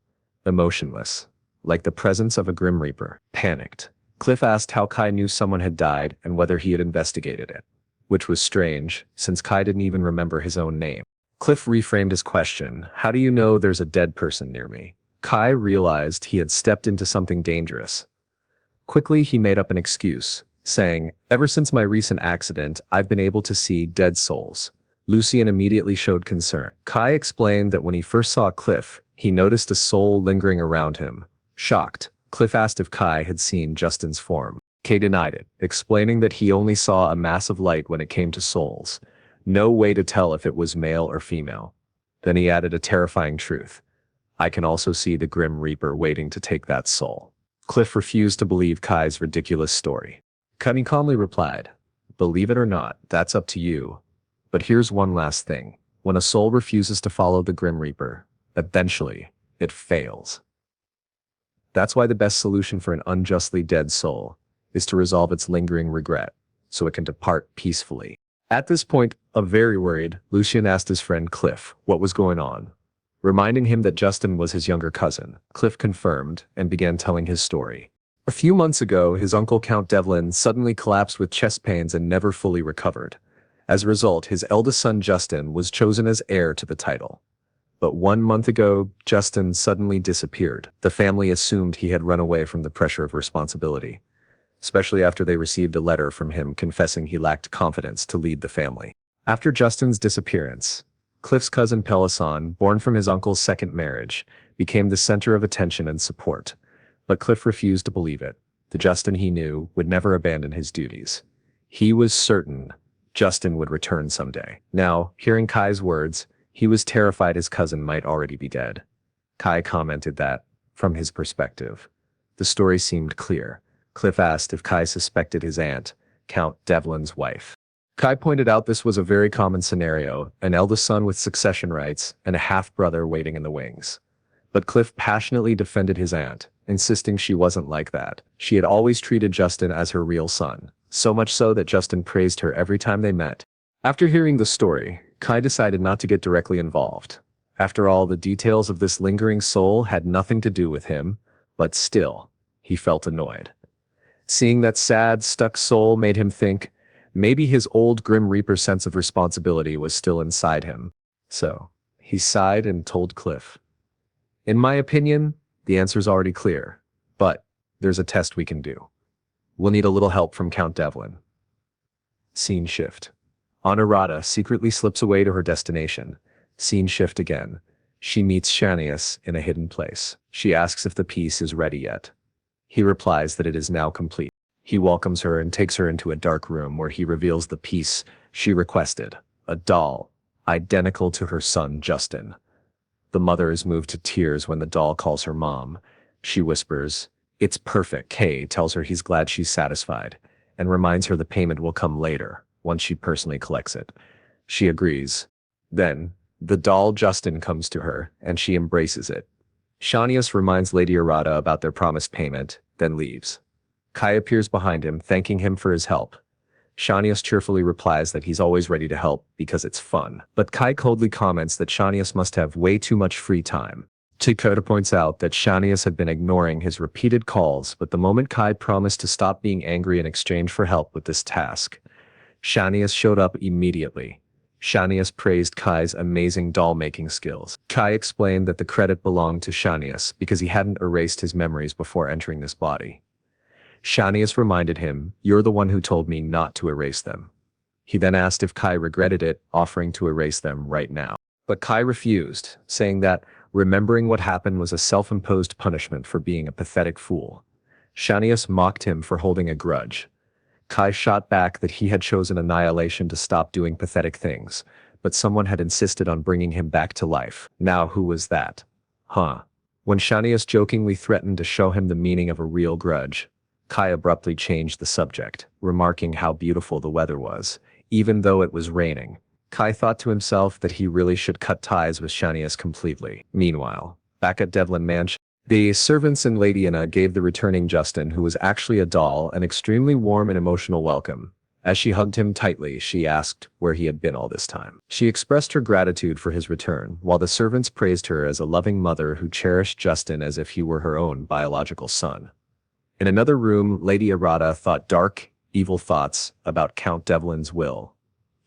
emotionless, like the presence of a Grim Reaper. Panicked, Cliff asked how Kai knew someone had died and whether he had investigated it, which was strange, since Kai didn't even remember his own name. Cliff reframed his question, "How do you know there's a dead person near me?" Kai realized he had stepped into something dangerous. Quickly, he made up an excuse, saying, "Ever since my recent accident, I've been able to see dead souls." Lucien immediately showed concern. Kai explained that when he first saw Cliff, he noticed a soul lingering around him. Shocked, Cliff asked if Kai had seen Justin's form. Kai denied it, explaining that he only saw a mass of light when it came to souls. No way to tell if it was male or female. Then he added a terrifying truth. "I can also see the Grim Reaper waiting to take that soul." Cliff refused to believe Kai's ridiculous story. Kai calmly replied, "Believe it or not, that's up to you. But here's one last thing. When a soul refuses to follow the Grim Reaper, eventually, it fails. That's why the best solution for an unjustly dead soul is to resolve its lingering regret, so it can depart peacefully." At this point, very worried, Lucien asked his friend Cliff what was going on. Reminding him that Justin was his younger cousin, Cliff confirmed and began telling his story. A few months ago, his uncle Count Devlin suddenly collapsed with chest pains and never fully recovered. As a result, his eldest son Justin was chosen as heir to the title. But 1 month ago, Justin suddenly disappeared. The family assumed he had run away from the pressure of responsibility, especially after they received a letter from him confessing he lacked confidence to lead the family. After Justin's disappearance, Cliff's cousin Pelisson, born from his uncle's second marriage, became the center of attention and support. But Cliff refused to believe it. The Justin he knew would never abandon his duties. He was certain Justin would return someday. Now, hearing Kai's words, he was terrified his cousin might already be dead. Kai commented that, from his perspective, the story seemed clear. Cliff asked if Kai suspected his aunt, Count Devlin's wife. Kai pointed out this was a very common scenario, an eldest son with succession rights and a half-brother waiting in the wings. But Cliff passionately defended his aunt, insisting she wasn't like that. She had always treated Justin as her real son, so much so that Justin praised her every time they met. After hearing the story, Kai decided not to get directly involved. After all, the details of this lingering soul had nothing to do with him, but still, he felt annoyed. Seeing that sad, stuck soul made him think, maybe his old Grim Reaper sense of responsibility was still inside him. So, he sighed and told Cliff. In my opinion, the answer's already clear, but there's a test we can do. We'll need a little help from Count Devlin. Scene shift. Honorata secretly slips away to her destination. Scene shift again. She meets Shainos in a hidden place. She asks if the piece is ready yet. He replies that it is now complete. He welcomes her and takes her into a dark room where he reveals the piece she requested, a doll, identical to her son Justin. The mother is moved to tears when the doll calls her mom. She whispers, "It's perfect." Kay tells her he's glad she's satisfied, and reminds her the payment will come later, once she personally collects it. She agrees. Then, the doll Justin comes to her, and she embraces it. Shainos reminds Lady Arata about their promised payment, then leaves. Kai appears behind him, thanking him for his help. Shainos cheerfully replies that he's always ready to help because it's fun. But Kai coldly comments that Shainos must have way too much free time. Chikota points out that Shainos had been ignoring his repeated calls, but the moment Kai promised to stop being angry in exchange for help with this task, Shainos showed up immediately. Shainos praised Kai's amazing doll-making skills. Kai explained that the credit belonged to Shainos because he hadn't erased his memories before entering this body. Shainos reminded him, "You're the one who told me not to erase them." He then asked if Kai regretted it, offering to erase them right now. But Kai refused, saying that remembering what happened was a self-imposed punishment for being a pathetic fool. Shainos mocked him for holding a grudge. Kai shot back that he had chosen annihilation to stop doing pathetic things, but someone had insisted on bringing him back to life. Now who was that? When Shainos jokingly threatened to show him the meaning of a real grudge, Kai abruptly changed the subject, remarking how beautiful the weather was, even though it was raining. Kai thought to himself that he really should cut ties with Shainos completely. Meanwhile, back at Devlin Mansion, the servants and Lady Anna gave the returning Justin, who was actually a doll, an extremely warm and emotional welcome. As she hugged him tightly, she asked where he had been all this time. She expressed her gratitude for his return, while the servants praised her as a loving mother who cherished Justin as if he were her own biological son. In another room, Lady Arata thought dark, evil thoughts about Count Devlin's will.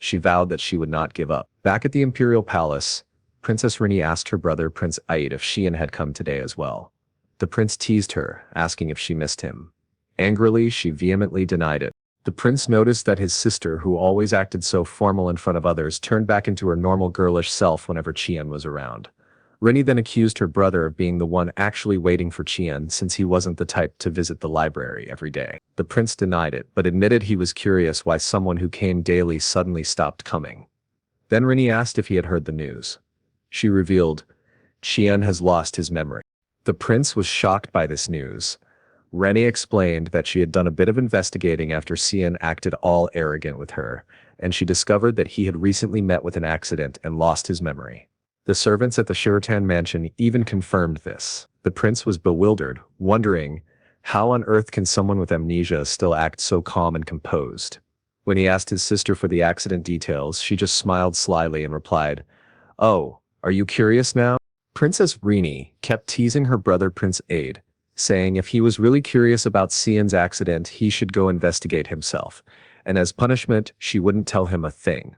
She vowed that she would not give up. Back at the Imperial Palace, Princess Rini asked her brother Prince Ait if Cien had come today as well. The prince teased her, asking if she missed him. Angrily, she vehemently denied it. The prince noticed that his sister, who always acted so formal in front of others, turned back into her normal girlish self whenever Cien was around. Rini then accused her brother of being the one actually waiting for Cien, since he wasn't the type to visit the library every day. The prince denied it, but admitted he was curious why someone who came daily suddenly stopped coming. Then Rini asked if he had heard the news. She revealed, "Cien has lost his memory." The prince was shocked by this news. Rini explained that she had done a bit of investigating after Cien acted all arrogant with her, and she discovered that he had recently met with an accident and lost his memory. The servants at the Shureiton mansion even confirmed this. The prince was bewildered, wondering, how on earth can someone with amnesia still act so calm and composed? When he asked his sister for the accident details, she just smiled slyly and replied, "Oh, are you curious now?" Princess Rini kept teasing her brother Prince Ait, saying if he was really curious about Cien's accident, he should go investigate himself, and as punishment, she wouldn't tell him a thing.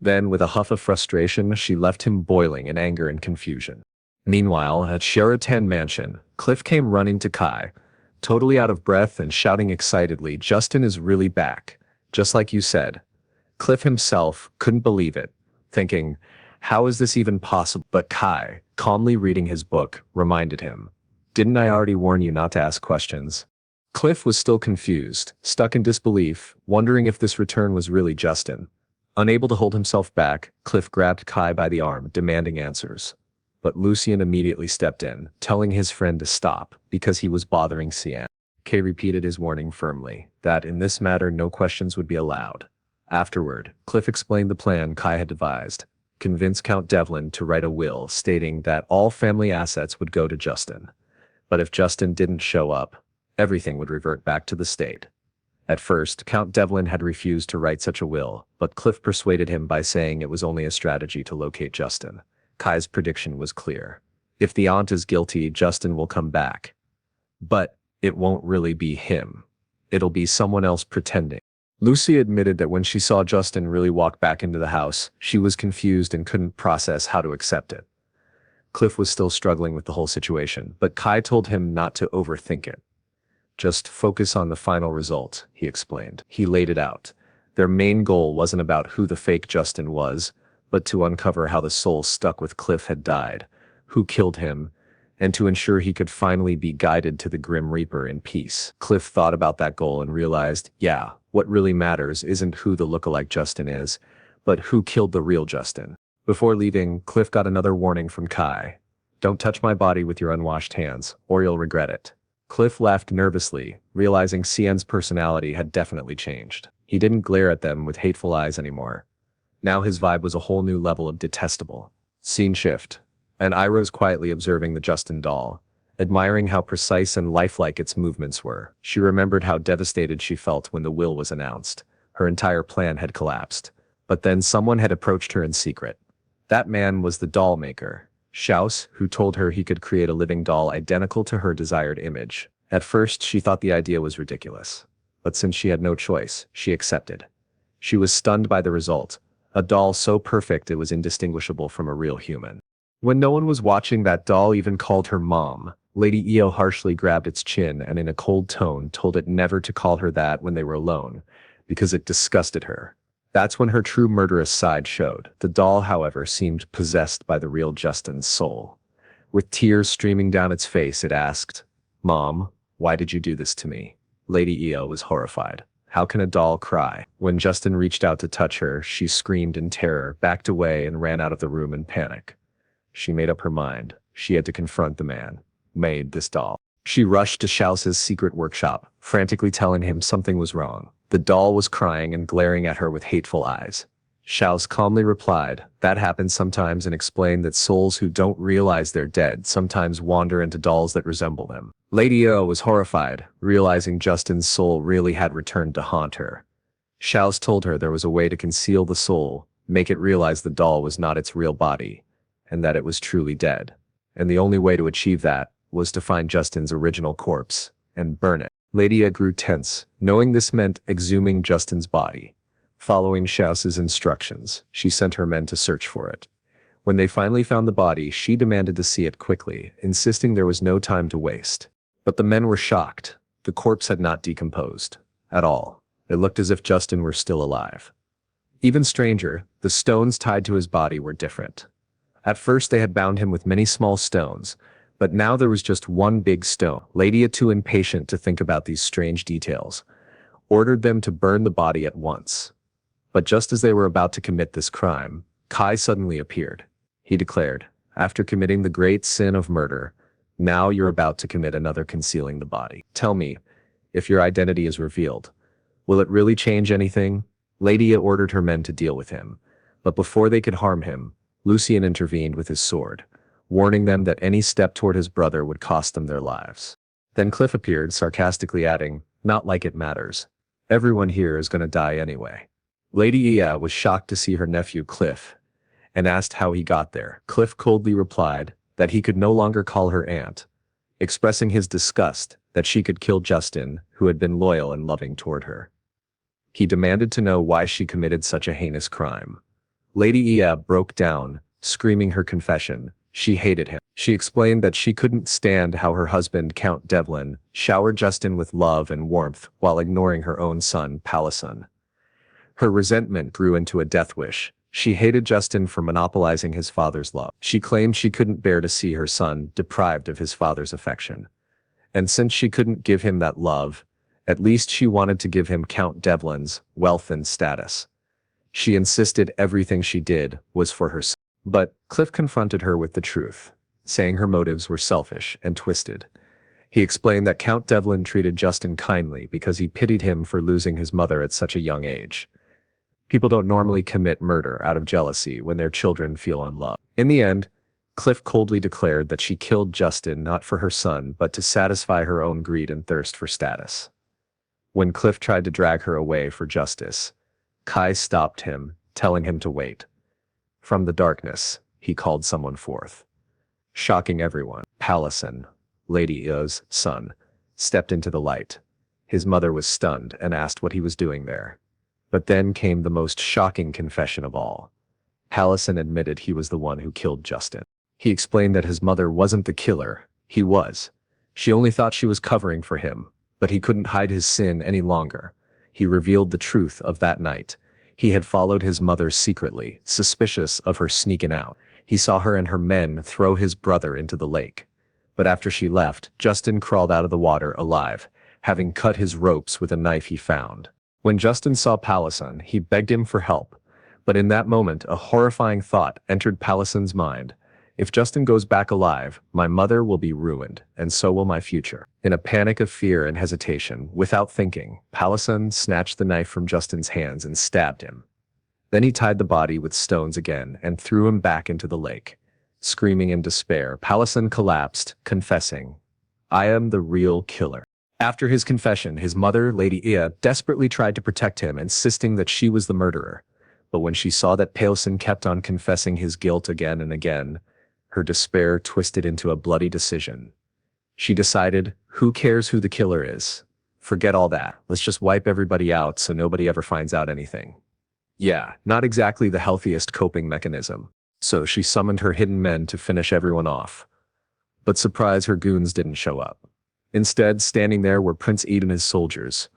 Then, with a huff of frustration, she left him boiling in anger and confusion. Meanwhile, at Shureiton Mansion, Cliff came running to Kai, totally out of breath and shouting excitedly, "Justin is really back, just like you said." Cliff himself couldn't believe it, thinking, how is this even possible? But Kai, calmly reading his book, reminded him, "Didn't I already warn you not to ask questions?" Cliff was still confused, stuck in disbelief, wondering if this return was really Justin. Unable to hold himself back, Cliff grabbed Kai by the arm, demanding answers. But Lucien immediately stepped in, telling his friend to stop, because he was bothering Cien. Kay repeated his warning firmly, that in this matter no questions would be allowed. Afterward, Cliff explained the plan Kai had devised, convinced Count Devlin to write a will stating that all family assets would go to Justin. But if Justin didn't show up, everything would revert back to the state. At first, Count Devlin had refused to write such a will, but Cliff persuaded him by saying it was only a strategy to locate Justin. Kai's prediction was clear. If the aunt is guilty, Justin will come back. But it won't really be him. It'll be someone else pretending. Lucy admitted that when she saw Justin really walk back into the house, she was confused and couldn't process how to accept it. Cliff was still struggling with the whole situation, but Kai told him not to overthink it. Just focus on the final result, he explained. He laid it out. Their main goal wasn't about who the fake Justin was, but to uncover how the soul stuck with Cliff had died, who killed him, and to ensure he could finally be guided to the Grim Reaper in peace. Cliff thought about that goal and realized, yeah, what really matters isn't who the lookalike Justin is, but who killed the real Justin. Before leaving, Cliff got another warning from Kai. Don't touch my body with your unwashed hands, or you'll regret it. Cliff laughed nervously, realizing Cien's personality had definitely changed. He didn't glare at them with hateful eyes anymore. Now his vibe was a whole new level of detestable. Scene shift. And I rose quietly observing the Justin doll, admiring how precise and lifelike its movements were. She remembered how devastated she felt when the will was announced. Her entire plan had collapsed. But then someone had approached her in secret. That man was the doll maker, Shainos, who told her he could create a living doll identical to her desired image. At first, she thought the idea was ridiculous. But since she had no choice, she accepted. She was stunned by the result. A doll so perfect it was indistinguishable from a real human. When no one was watching, that doll even called her mom. Lady Io harshly grabbed its chin and in a cold tone told it never to call her that when they were alone, because it disgusted her. That's when her true murderous side showed. The doll, however, seemed possessed by the real Justin's soul. With tears streaming down its face, it asked, "Mom, why did you do this to me?" Lady Io was horrified. How can a doll cry? When Justin reached out to touch her, she screamed in terror, backed away, and ran out of the room in panic. She made up her mind. She had to confront the man who made this doll. She rushed to Shainos' secret workshop, frantically telling him something was wrong. The doll was crying and glaring at her with hateful eyes. Shainos calmly replied, "That happens sometimes," and explained that souls who don't realize they're dead sometimes wander into dolls that resemble them. Lady O was horrified, realizing Justin's soul really had returned to haunt her. Shainos told her there was a way to conceal the soul, make it realize the doll was not its real body, and that it was truly dead. And the only way to achieve that was to find Justin's original corpse and burn it. Lady A grew tense, knowing this meant exhuming Justin's body. Following Shainos' instructions, she sent her men to search for it. When they finally found the body, she demanded to see it quickly, insisting there was no time to waste. But the men were shocked. The corpse had not decomposed at all. It looked as if Justin were still alive. Even stranger, the stones tied to his body were different. At first they had bound him with many small stones, but now there was just one big stone. Lady A, too impatient to think about these strange details, ordered them to burn the body at once. But just as they were about to commit this crime, Kai suddenly appeared. He declared, "After committing the great sin of murder, now you're about to commit another, concealing the body. Tell me, if your identity is revealed, will it really change anything?" Lady A ordered her men to deal with him, but before they could harm him, Lucien intervened with his sword, warning them that any step toward his brother would cost them their lives. Then Cliff appeared, sarcastically adding, "Not like it matters. Everyone here is gonna die anyway." Lady Ia was shocked to see her nephew Cliff, and asked how he got there. Cliff coldly replied that he could no longer call her aunt, expressing his disgust that she could kill Justin, who had been loyal and loving toward her. He demanded to know why she committed such a heinous crime. Lady Ia broke down, screaming her confession. She hated him. She explained that she couldn't stand how her husband, Count Devlin, showered Justin with love and warmth while ignoring her own son, Palason. Her resentment grew into a death wish. She hated Justin for monopolizing his father's love. She claimed she couldn't bear to see her son deprived of his father's affection. And since she couldn't give him that love, at least she wanted to give him Count Devlin's wealth and status. She insisted everything she did was for her son. But Cliff confronted her with the truth, saying her motives were selfish and twisted. He explained that Count Devlin treated Justin kindly because he pitied him for losing his mother at such a young age. People don't normally commit murder out of jealousy when their children feel unloved. In the end, Cliff coldly declared that she killed Justin not for her son but to satisfy her own greed and thirst for status. When Cliff tried to drag her away for justice, Kai stopped him, telling him to wait. From the darkness, he called someone forth. Shocking everyone, Palison, Lady Ia's son, stepped into the light. His mother was stunned and asked what he was doing there. But then came the most shocking confession of all. Palison admitted he was the one who killed Justin. He explained that his mother wasn't the killer, he was. She only thought she was covering for him, but he couldn't hide his sin any longer. He revealed the truth of that night. He had followed his mother secretly, suspicious of her sneaking out. He saw her and her men throw his brother into the lake. But after she left, Justin crawled out of the water alive, having cut his ropes with a knife he found. When Justin saw Palison, he begged him for help. But in that moment, a horrifying thought entered Palison's mind. If Justin goes back alive, my mother will be ruined, and so will my future. In a panic of fear and hesitation, without thinking, Palison snatched the knife from Justin's hands and stabbed him. Then he tied the body with stones again and threw him back into the lake. Screaming in despair, Palison collapsed, confessing, "I am the real killer." After his confession, his mother, Lady Ia, desperately tried to protect him, insisting that she was the murderer. But when she saw that Palison kept on confessing his guilt again and again, her despair twisted into a bloody decision. She decided, who cares who the killer is? Forget all that. Let's just wipe everybody out so nobody ever finds out anything. Yeah, not exactly the healthiest coping mechanism. So she summoned her hidden men to finish everyone off. But surprise, her goons didn't show up. Instead, standing there were Prince Ed and his soldiers.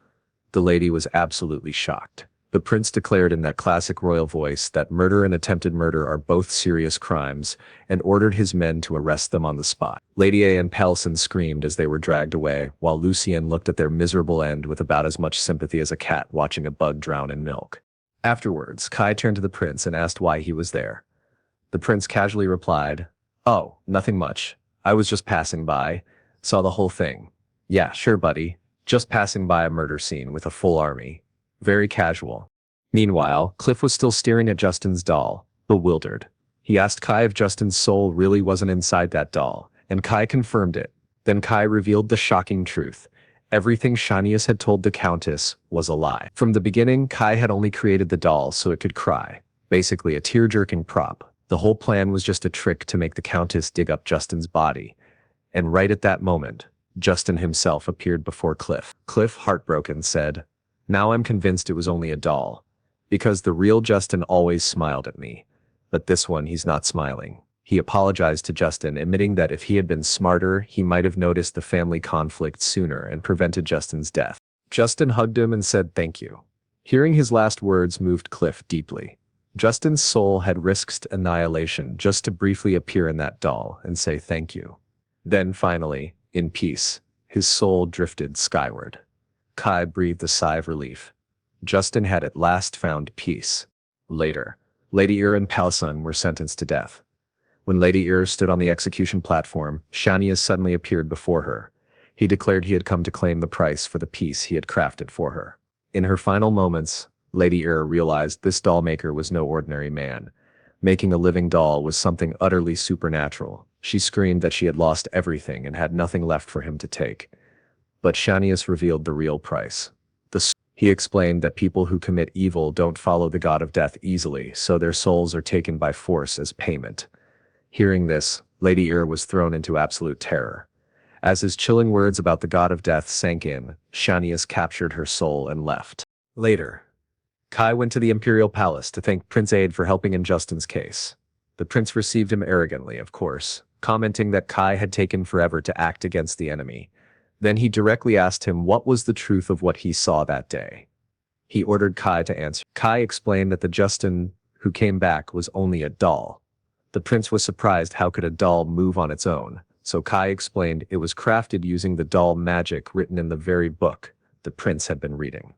The lady was absolutely shocked. The prince declared in that classic royal voice that murder and attempted murder are both serious crimes, and ordered his men to arrest them on the spot. Lady A and Palison screamed as they were dragged away, while Lucien looked at their miserable end with about as much sympathy as a cat watching a bug drown in milk. Afterwards, Kai turned to the prince and asked why he was there. The prince casually replied, "Oh, nothing much. I was just passing by. Saw the whole thing. Yeah, sure, buddy. Just passing by a murder scene with a full army. Very casual." Meanwhile, Cliff was still staring at Justin's doll, bewildered. He asked Kai if Justin's soul really wasn't inside that doll, and Kai confirmed it. Then Kai revealed the shocking truth. Everything Shainos had told the Countess was a lie. From the beginning, Kai had only created the doll so it could cry. Basically a tear-jerking prop. The whole plan was just a trick to make the Countess dig up Justin's body. And right at that moment, Justin himself appeared before Cliff. Cliff, heartbroken, said, "Now I'm convinced it was only a doll. Because the real Justin always smiled at me. But this one he's not smiling." He apologized to Justin, admitting that if he had been smarter, he might have noticed the family conflict sooner and prevented Justin's death. Justin hugged him and said thank you. Hearing his last words moved Cliff deeply. Justin's soul had risked annihilation just to briefly appear in that doll and say thank you. Then finally, in peace, his soul drifted skyward. Kai breathed a sigh of relief. Justin had at last found peace. Later, Lady Ir and Palison were sentenced to death. When Lady Ir stood on the execution platform, Shainos suddenly appeared before her. He declared he had come to claim the price for the piece he had crafted for her. In her final moments, Lady Ir realized this doll maker was no ordinary man. Making a living doll was something utterly supernatural. She screamed that she had lost everything and had nothing left for him to take. But Shainos revealed the real price. He explained that people who commit evil don't follow the god of death easily, so their souls are taken by force as payment. Hearing this, Lady Ir was thrown into absolute terror. As his chilling words about the god of death sank in, Shainos captured her soul and left. Later, Kai went to the imperial palace to thank Prince Aid for helping in Justin's case. The prince received him arrogantly, of course, commenting that Kai had taken forever to act against the enemy. Then he directly asked him what was the truth of what he saw that day. He ordered Kai to answer. Kai explained that the Justin who came back was only a doll. The prince was surprised how could a doll move on its own, so Kai explained it was crafted using the doll magic written in the very book the prince had been reading.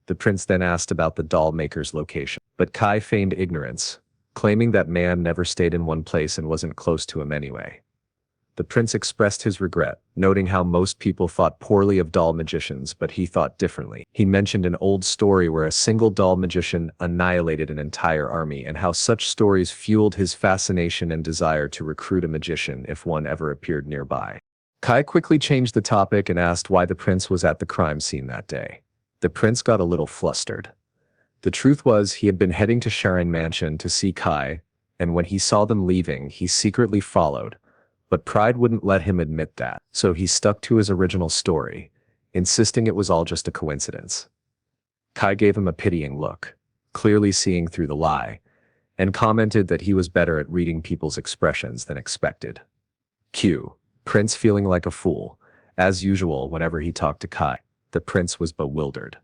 The prince then asked about the doll maker's location, but Kai feigned ignorance, claiming that man never stayed in one place and wasn't close to him anyway. The prince expressed his regret, noting how most people thought poorly of doll magicians, but he thought differently. He mentioned an old story where a single doll magician annihilated an entire army and how such stories fueled his fascination and desire to recruit a magician if one ever appeared nearby. Kai quickly changed the topic and asked why the prince was at the crime scene that day. The prince got a little flustered. The truth was he had been heading to Seian Mansion to see Kai, and when he saw them leaving, he secretly followed. But pride wouldn't let him admit that, so he stuck to his original story, insisting it was all just a coincidence. Kai gave him a pitying look, clearly seeing through the lie, and commented that he was better at reading people's expressions than expected. Q. Prince feeling like a fool. As usual, whenever he talked to Kai, the prince was bewildered.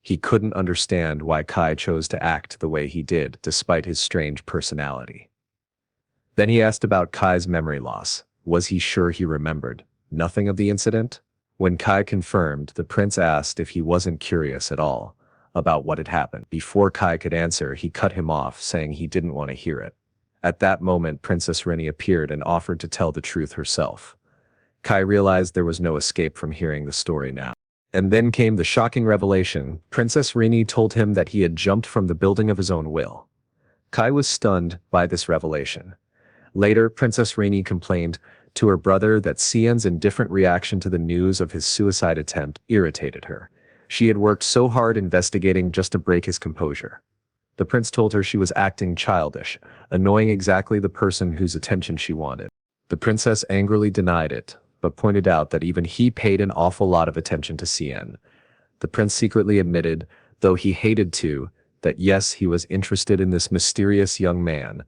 He couldn't understand why Kai chose to act the way he did despite his strange personality. Then he asked about Kai's memory loss. Was he sure he remembered nothing of the incident? When Kai confirmed, the prince asked if he wasn't curious at all about what had happened. Before Kai could answer, he cut him off, saying he didn't want to hear it. At that moment, Princess Rini appeared and offered to tell the truth herself. Kai realized there was no escape from hearing the story now. And then came the shocking revelation. Princess Rini told him that he had jumped from the building of his own will. Kai was stunned by this revelation. Later, Princess Rini complained to her brother that Cien's indifferent reaction to the news of his suicide attempt irritated her. She had worked so hard investigating just to break his composure. The prince told her she was acting childish, annoying exactly the person whose attention she wanted. The princess angrily denied it, but pointed out that even he paid an awful lot of attention to Cien. The prince secretly admitted, though he hated to, that yes, he was interested in this mysterious young man.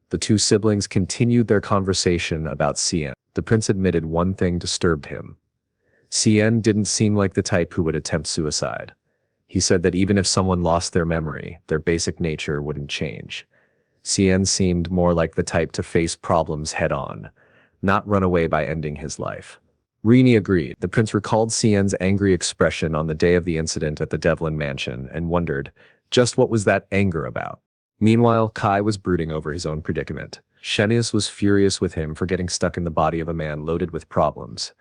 The two siblings continued their conversation about Cien. The prince admitted one thing disturbed him. Cien didn't seem like the type who would attempt suicide. He said that even if someone lost their memory, their basic nature wouldn't change. Cien seemed more like the type to face problems head-on, not run away by ending his life. Rini agreed. The prince recalled Cien's angry expression on the day of the incident at the Devlin mansion and wondered, just what was that anger about? Meanwhile, Kai was brooding over his own predicament. Shainos was furious with him for getting stuck in the body of a man loaded with problems.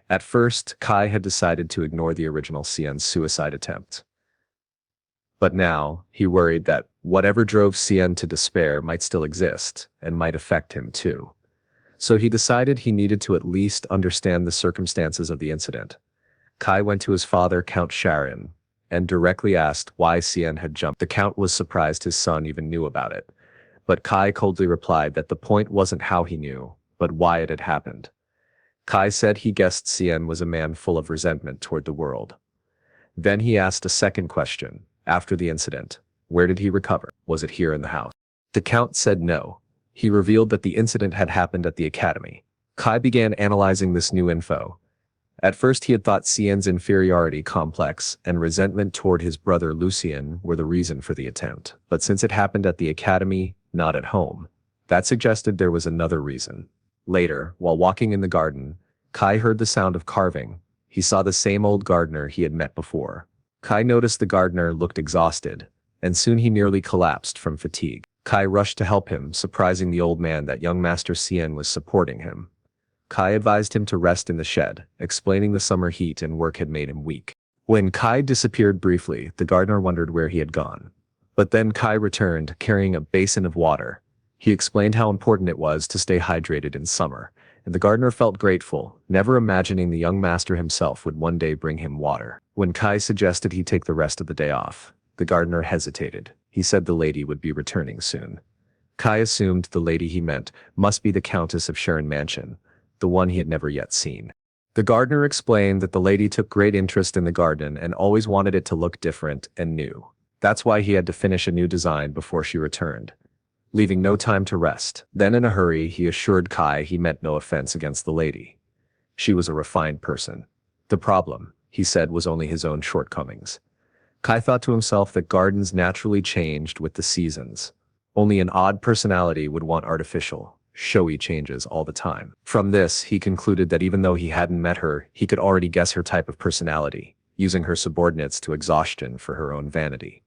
At first, Kai had decided to ignore the original Cien's suicide attempt. But now, he worried that whatever drove Cien to despair might still exist, and might affect him too. So he decided he needed to at least understand the circumstances of the incident. Kai went to his father, Count Shureiton, and directly asked why Cien had jumped. The count was surprised his son even knew about it. But Kai coldly replied that the point wasn't how he knew, but why it had happened. Kai said he guessed Cien was a man full of resentment toward the world. Then he asked a second question. After the incident, where did he recover? Was it here in the house? The count said no. He revealed that the incident had happened at the academy. Kai began analyzing this new info. At first he had thought Cien's inferiority complex and resentment toward his brother Lucien were the reason for the attempt. But since it happened at the academy, not at home, that suggested there was another reason. Later, while walking in the garden, Kai heard the sound of carving. He saw the same old gardener he had met before. Kai noticed the gardener looked exhausted, and soon he nearly collapsed from fatigue. Kai rushed to help him, surprising the old man that young Master Cien was supporting him. Kai advised him to rest in the shed, explaining the summer heat and work had made him weak. When Kai disappeared briefly, the gardener wondered where he had gone. But then Kai returned, carrying a basin of water. He explained how important it was to stay hydrated in summer, and the gardener felt grateful, never imagining the young master himself would one day bring him water. When Kai suggested he take the rest of the day off, the gardener hesitated. He said the lady would be returning soon. Kai assumed the lady he meant must be the Countess of Seian Mansion, the one he had never yet seen. The gardener explained that the lady took great interest in the garden and always wanted it to look different and new. That's why he had to finish a new design before she returned, leaving no time to rest. Then in a hurry, he assured Kai he meant no offense against the lady. She was a refined person. The problem, he said, was only his own shortcomings. Kai thought to himself that gardens naturally changed with the seasons. Only an odd personality would want artificial, showy changes all the time. From this, he concluded that even though he hadn't met her, he could already guess her type of personality. using her subordinates to exhaustion for her own vanity.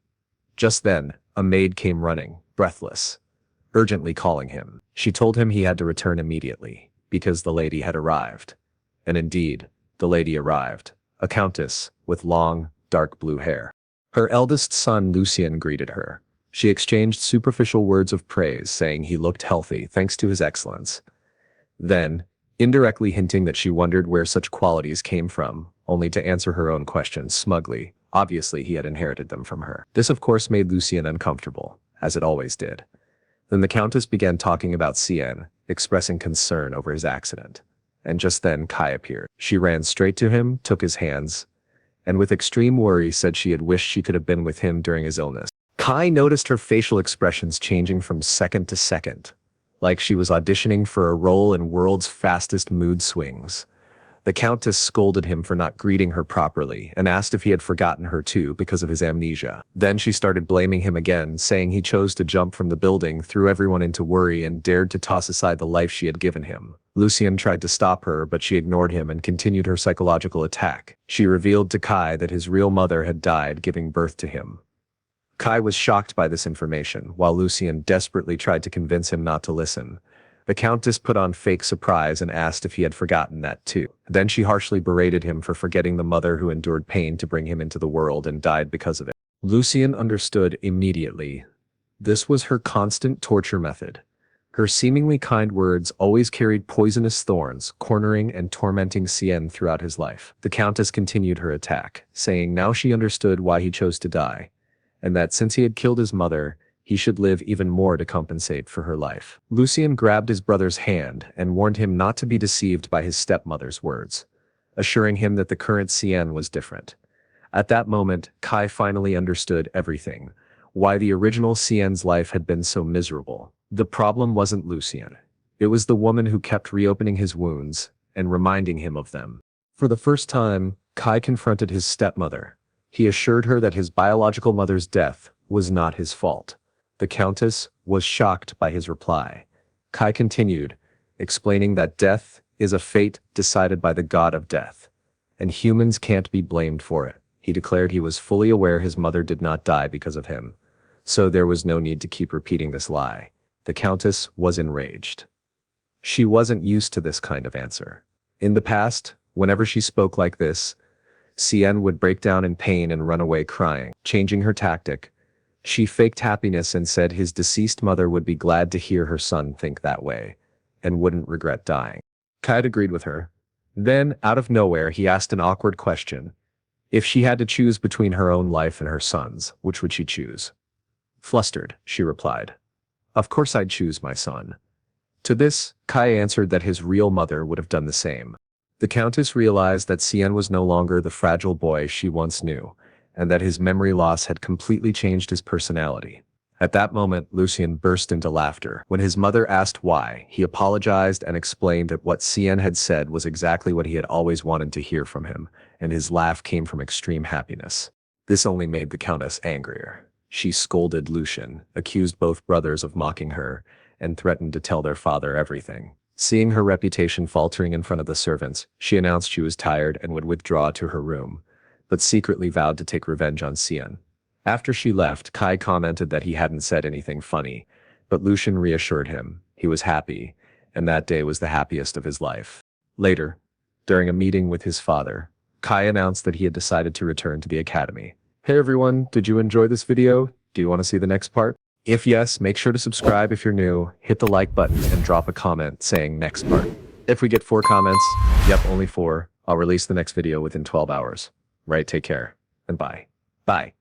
Just then, a maid came running, breathless, urgently calling him. She told him he had to return immediately, because the lady had arrived. And indeed, the lady arrived, a countess, with long, dark blue hair. Her eldest son Lucien greeted her. She exchanged superficial words of praise, saying he looked healthy thanks to his excellence. Then, indirectly hinting that she wondered where such qualities came from, only to answer her own questions smugly. Obviously, he had inherited them from her. This of course made Lucien uncomfortable, as it always did. Then the countess began talking about Cien, expressing concern over his accident. And just then Kai appeared. She ran straight to him, took his hands, and with extreme worry said she had wished she could have been with him during his illness. Kai noticed her facial expressions changing from second to second, like she was auditioning for a role in World's Fastest Mood Swings. The countess scolded him for not greeting her properly and asked if he had forgotten her too because of his amnesia. Then she started blaming him again, saying he chose to jump from the building, threw everyone into worry, and dared to toss aside the life she had given him. Lucien tried to stop her, but she ignored him and continued her psychological attack. She revealed to Kai that his real mother had died giving birth to him. Kai was shocked by this information, while Lucien desperately tried to convince him not to listen. The countess put on fake surprise and asked if he had forgotten that too. Then she harshly berated him for forgetting the mother who endured pain to bring him into the world and died because of it. Lucien understood immediately. This was her constant torture method. Her seemingly kind words always carried poisonous thorns, cornering and tormenting Cien throughout his life. The countess continued her attack, saying now she understood why he chose to die, and that since he had killed his mother, he should live even more to compensate for her life. Lucien grabbed his brother's hand and warned him not to be deceived by his stepmother's words, assuring him that the current Cien was different. At that moment, Kai finally understood everything, why the original Cien's life had been so miserable. The problem wasn't Lucien. It was the woman who kept reopening his wounds and reminding him of them. For the first time, Kai confronted his stepmother. He assured her that his biological mother's death was not his fault. The countess was shocked by his reply. Kai continued, explaining that death is a fate decided by the god of death, and humans can't be blamed for it. He declared he was fully aware his mother did not die because of him, so there was no need to keep repeating this lie. The countess was enraged. She wasn't used to this kind of answer. In the past, whenever she spoke like this, Cien would break down in pain and run away crying. Changing her tactic, she faked happiness and said his deceased mother would be glad to hear her son think that way, and wouldn't regret dying. Kai agreed with her. Then, out of nowhere, he asked an awkward question. If she had to choose between her own life and her son's, which would she choose? Flustered, she replied, "Of course I'd choose my son." To this, Kai answered that his real mother would have done the same. The countess realized that Cien was no longer the fragile boy she once knew, and that his memory loss had completely changed his personality. At that moment, Lucien burst into laughter. When his mother asked why, he apologized and explained that what Cien had said was exactly what he had always wanted to hear from him, and his laugh came from extreme happiness. This only made the countess angrier. She scolded Lucien, accused both brothers of mocking her, and threatened to tell their father everything. Seeing her reputation faltering in front of the servants, she announced she was tired and would withdraw to her room, but secretly vowed to take revenge on Cien. After she left, Kai commented that he hadn't said anything funny, but Lucien reassured him he was happy, and that day was the happiest of his life. Later, during a meeting with his father, Kai announced that he had decided to return to the academy. Hey everyone, did you enjoy this video? Do you want to see the next part? If yes, make sure to subscribe if you're new, hit the like button, and drop a comment saying next part. If we get 4 comments, yep, only 4, I'll release the next video within 12 hours. Right, take care, and bye. Bye.